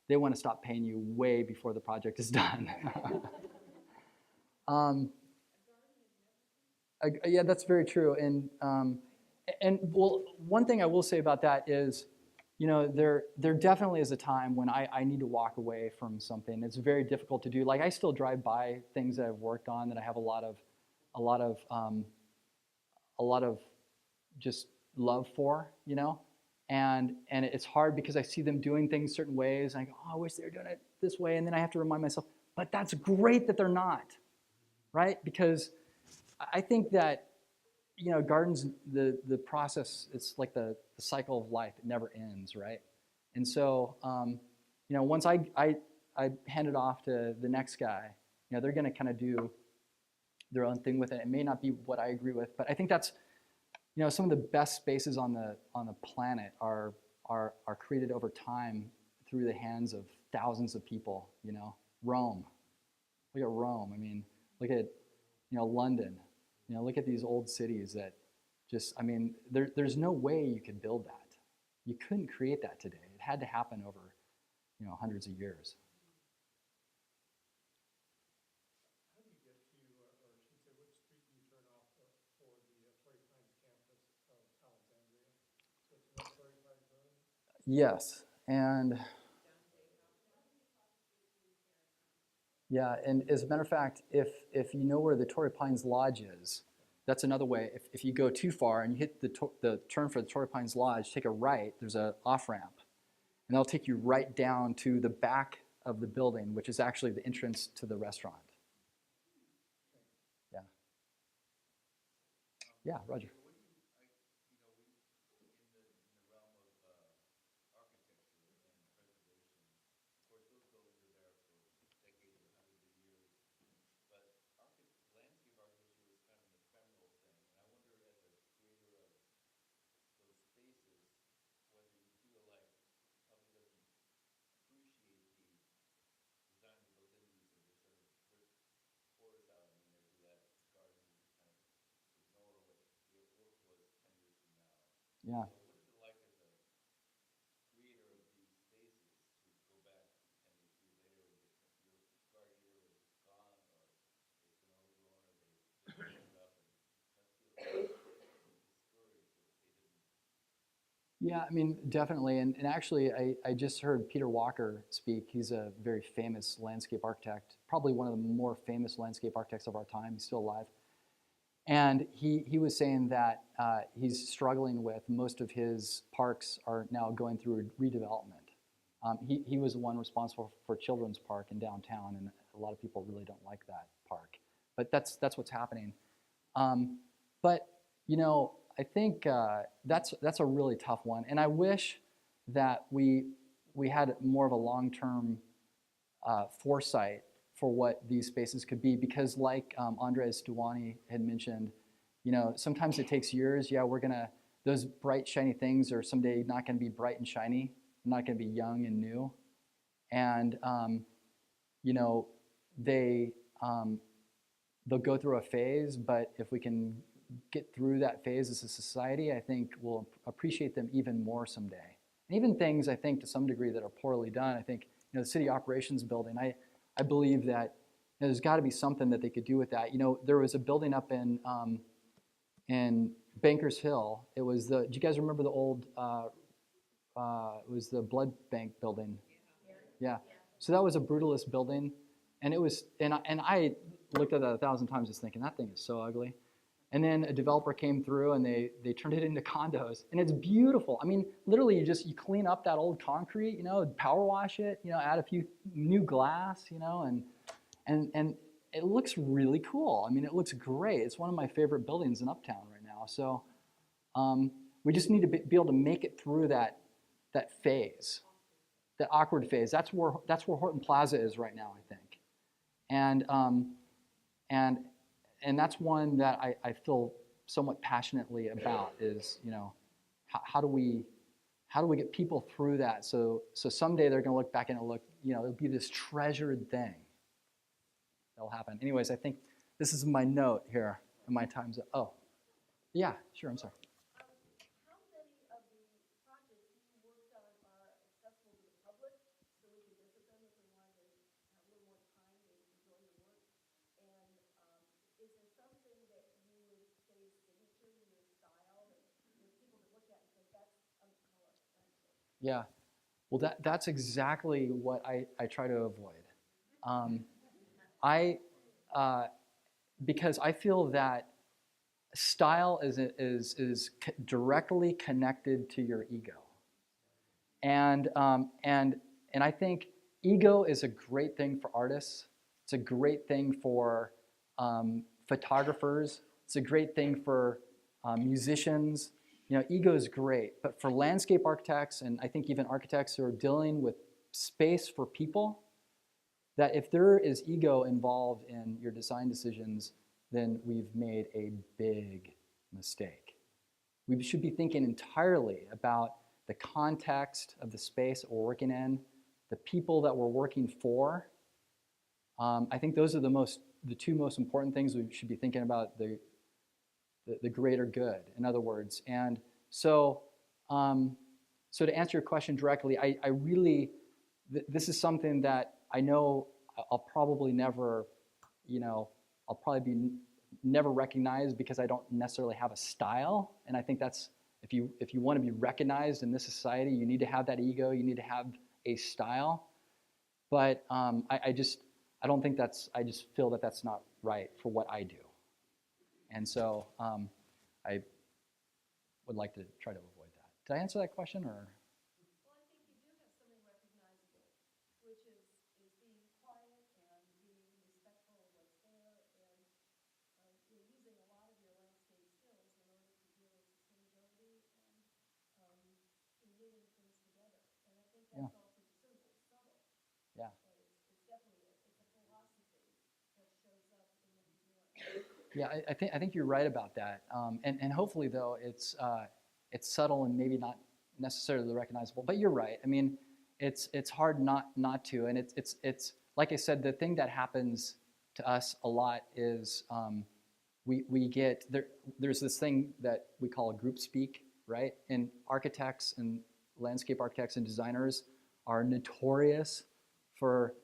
they want to stop paying you way before the project is done. Yeah, that's very true. And well, one thing I will say about that is, there definitely is a time when I need to walk away from something. It's very difficult to do. Like I still drive by things that I've worked on that I have a lot of, a lot of just love for, and it's hard because I see them doing things certain ways, and I go, oh, I wish they were doing it this way, and then I have to remind myself, but that's great that they're not, right? Because I think that gardens, the process, it's like the cycle of life. It never ends, right? And so, once I hand it off to the next guy, they're going to kind of do their own thing with it. It may not be what I agree with, but I think that's, some of the best spaces on the planet are created over time through the hands of thousands of people. Rome. Look at Rome. I mean, look at London. Look at these old cities that just, I mean, there's no way you could build that. You couldn't create that today. It had to happen over, hundreds of years. How do you get to, or I should say, what street do you turn off for the Torrey Pines campus of Alexandria? So it's North Torrey Pines Road? Yes, and yeah, and as a matter of fact, if you know where the Torrey Pines Lodge is, that's another way. If you go too far and you hit the turn for the Torrey Pines Lodge, take a right, there's an off-ramp. And that'll take you right down to the back of the building, which is actually the entrance to the restaurant. Yeah. Yeah, Roger. Yeah. Yeah, I mean, definitely. And actually, I just heard Peter Walker speak. He's a very famous landscape architect, probably one of the more famous landscape architects of our time. He's still alive. And he was saying that he's struggling with most of his parks are now going through redevelopment. He was the one responsible for Children's Park in downtown, and a lot of people really don't like that park. But that's what's happening. But I think that's a really tough one, and I wish that we had more of a long-term foresight for what these spaces could be, because like Andres Duwani had mentioned, sometimes it takes years. Yeah, those bright, shiny things are someday not gonna be bright and shiny, not gonna be young and new. And, they, they'll go through a phase, but if we can get through that phase as a society, I think we'll appreciate them even more someday. And even things, I think, to some degree that are poorly done, I think, the city operations building, I believe that there's got to be something that they could do with that. There was a building up in Bankers Hill. It was do you guys remember the old, it was the blood bank building? Yeah. So that was a brutalist building, and I looked at that 1,000 times just thinking, that thing is so ugly. And then a developer came through and they turned it into condos, and it's beautiful. I mean, literally you clean up that old concrete, power wash it, add a few new glass, and it looks really cool. I mean, it looks great. It's one of my favorite buildings in Uptown right now. So we just need to be able to make it through that phase, that awkward phase. That's where Horton Plaza is right now, I think. And that's one that I feel somewhat passionately about is, how do we get people through that so someday they're going to look back and it'll be this treasured thing that'll happen. Anyways, I think this is my note here, and my time's up. Oh, yeah, sure, I'm sorry. How many of the projects you worked on are accessible to the public so we can visit them if we wanted to have a little more time to enjoy your work? And is there something that you would Yeah. Well, that's exactly what I try to avoid. I because I feel that style is directly connected to your ego, and I think ego is a great thing for artists. It's a great thing for photographers. It's a great thing for musicians. You know, ego is great, but for landscape architects and I think even architects who are dealing with space for people, that if there is ego involved in your design decisions, then we've made a big mistake. We should be thinking entirely about the context of the space that we're working in, the people that we're working for. I think those are the two most important things we should be thinking about, the greater good, in other words. And so, so to answer your question directly, I really, this is something that I know I'll probably never, I'll probably be never recognized because I don't necessarily have a style. And I think that's, if you want to be recognized in this society, you need to have that ego, you need to have a style. But I don't think I just feel that that's not right for what I do. And so I would like to try to avoid that. Did I answer that question, or? Well, I think you do have something recognizable, which is being quiet and being respectful of what's there, and you're using a lot of your landscape skills in order to deal with sustainability and knitting things together. And I think Yeah. that's all pretty simple, subtle, Yeah. but it's definitely it's a philosophy that shows up in what you're doing. Yeah, I think you're right about that. And hopefully though it's subtle and maybe not necessarily recognizable. But you're right. I mean, it's hard not to. And it's like I said, the thing that happens to us a lot is we get there's this thing that we call group speak, right? And architects and landscape architects and designers are notorious for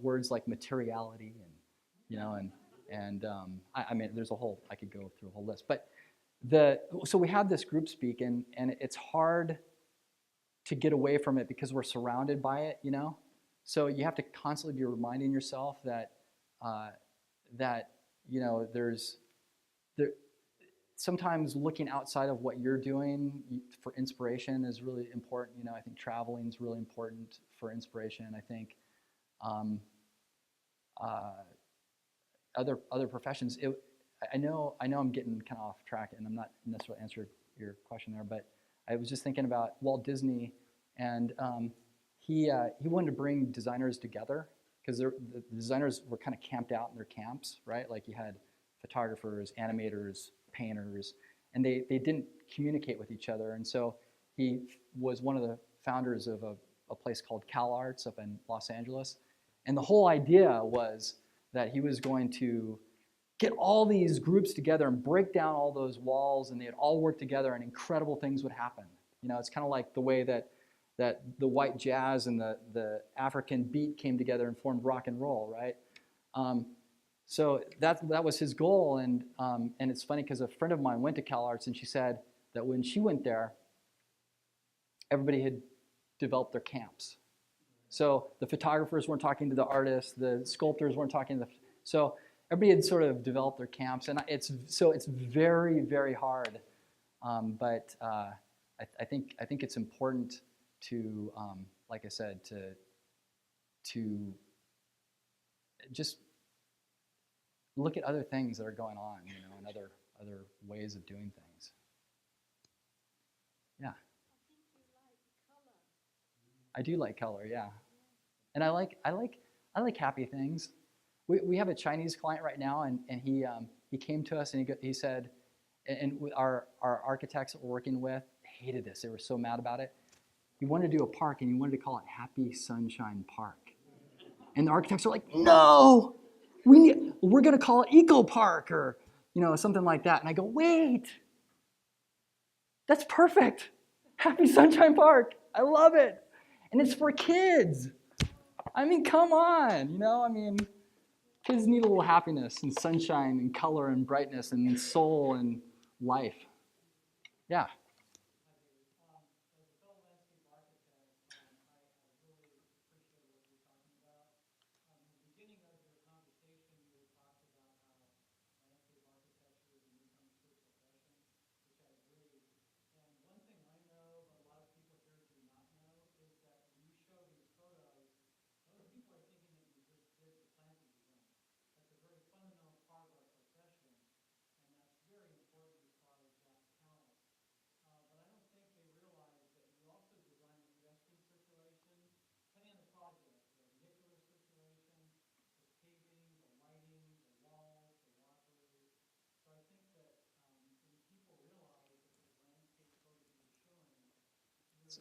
words like materiality and I mean there's I could go through a whole list, but so we have this group speak and it's hard to get away from it because we're surrounded by it, so you have to constantly be reminding yourself that sometimes looking outside of what you're doing for inspiration is really important. I think traveling is really important for inspiration. I think other professions. I know I'm getting kind of off track, and I'm not necessarily answering your question there, but I was just thinking about Walt Disney, and he wanted to bring designers together because the designers were kind of camped out in their camps, right? Like you had photographers, animators, painters, and they didn't communicate with each other. And so he was one of the founders of a place called CalArts up in Los Angeles. And the whole idea was that he was going to get all these groups together and break down all those walls, and they'd all work together and incredible things would happen. It's kind of like the way that the white jazz and the African beat came together and formed rock and roll, right? So that was his goal, and it's funny because a friend of mine went to CalArts, and she said that when she went there, everybody had developed their camps. So the photographers weren't talking to the artists, the sculptors weren't talking to so everybody had sort of developed their camps, and it's very, very hard. But I think it's important to, like I said, to just look at other things that are going on, and other ways of doing things. Yeah. I think you like color. I do like color, yeah. And I like happy things. We have a Chinese client right now, and he came to us and he said, and our architects that we're working with hated this. They were so mad about it. He wanted to do a park, and he wanted to call it Happy Sunshine Park. And the architects are like, no, we're going to call it Eco Park or something like that. And I go, wait, that's perfect. Happy Sunshine Park. I love it. And it's for kids. I mean, come on, kids need a little happiness and sunshine and color and brightness and soul and life. Yeah. As a fellow landscape architect,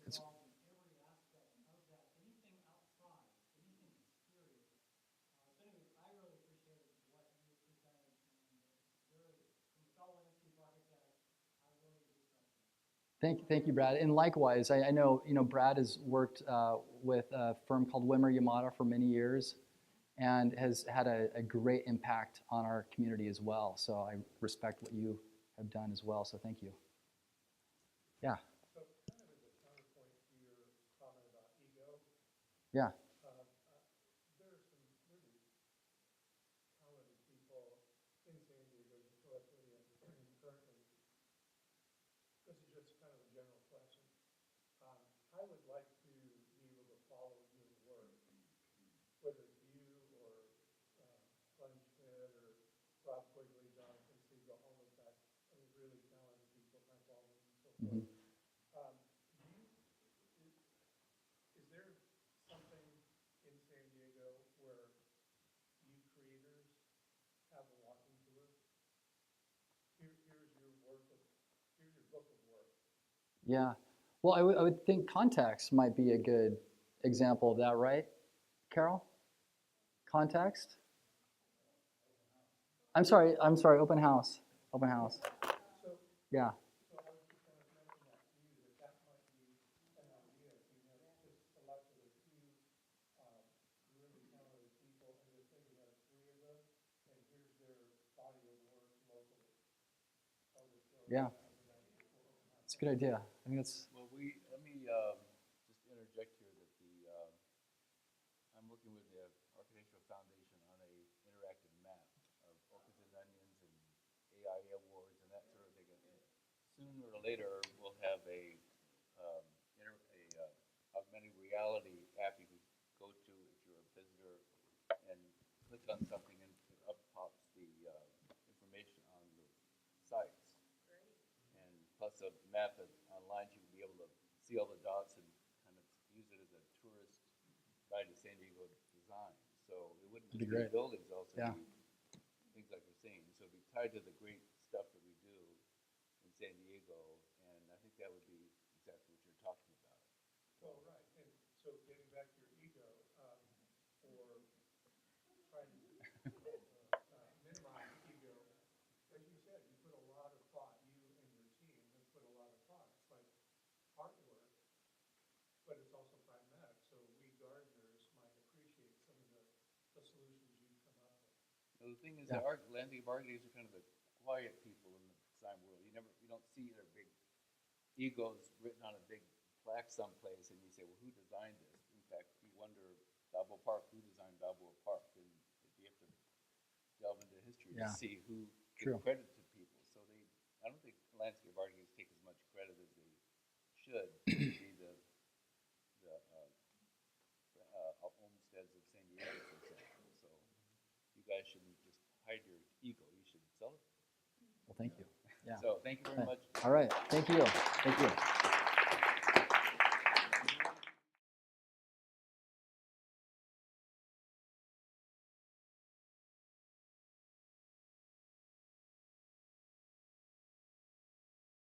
it's involved in every aspect of that, anything outside, anything exterior. So anyway, I really appreciated what you presented, and it's very, from a fellow landscape architect, I really respect it. thank you, Brad. And likewise, I know Brad has worked with a firm called Wimmer Yamada for many years, and has had a great impact on our community as well. So I respect what you have done as well. So thank you. Yeah. So kind of as a counterpoint to your comment about ego, Yeah. there are some really talented people in San Diego, historically and currently. This is just kind of a general question. I would like to be able to follow your work, whether it's you or Glenn Schmidt or Rob Quigley, Jonathan Siegel, all those guys, I mean, really talented people, Frank Waldman and so forth. Mhm. Do you, is there something in San Diego where you creators have a walking tour? Here's your work of, here's your book of work. Yeah. Well, I would think context might be a good example of that, right, Carol? Context? I'm sorry, open house. Open house. So, Yeah. so I was just going to mention that to you, that might be an idea. If you have just selected a few really talented people, and just say you have three of them, and here's their body of work locally. I'll just throw Yeah. that as an idea for open house. It's a good idea. I think that's, Well, let me just interject here that I'm working with the Architectural Foundation on a interactive map of orchids and onions and AIA awards and that sort of thing. And sooner or later, we'll have a augmented reality app you can go to if you're a visitor and click on something, and it up pops the information on the sites. And plus a map that online, you can be able to see all the dots and kind of use it as a tourist guide to San Diego design. So it wouldn't That'd be just be great. buildings, also Yeah. be things like you're saying. So it'd be tied to the great stuff that we do in San Diego, and I think that would be exactly what you're talking about. Well, right, and so getting back to your ego, or trying to minimize ego, as you said, you put a lot of thought, you and your team have put a lot of thought. It's like artwork, but it's also pragmatic, so we gardeners might appreciate some of the solutions you've come up with. Now, the thing is Yeah. that landscape architects are kind of the quiet people in the design world. You don't see their big egos written on a big plaque someplace, and you say, well, who designed this? In fact, you wonder, Balboa Park, who designed Balboa Park? And you have to delve into history Yeah. to see who True. gives credit to people. So I don't think landscape architects take as much credit as they should to be the homesteads of San Diego, for example. So you guys shouldn't just hide your ego. You should celebrate. well, thank you. Yeah. So thank you very much. All right. Thank you. Thank you.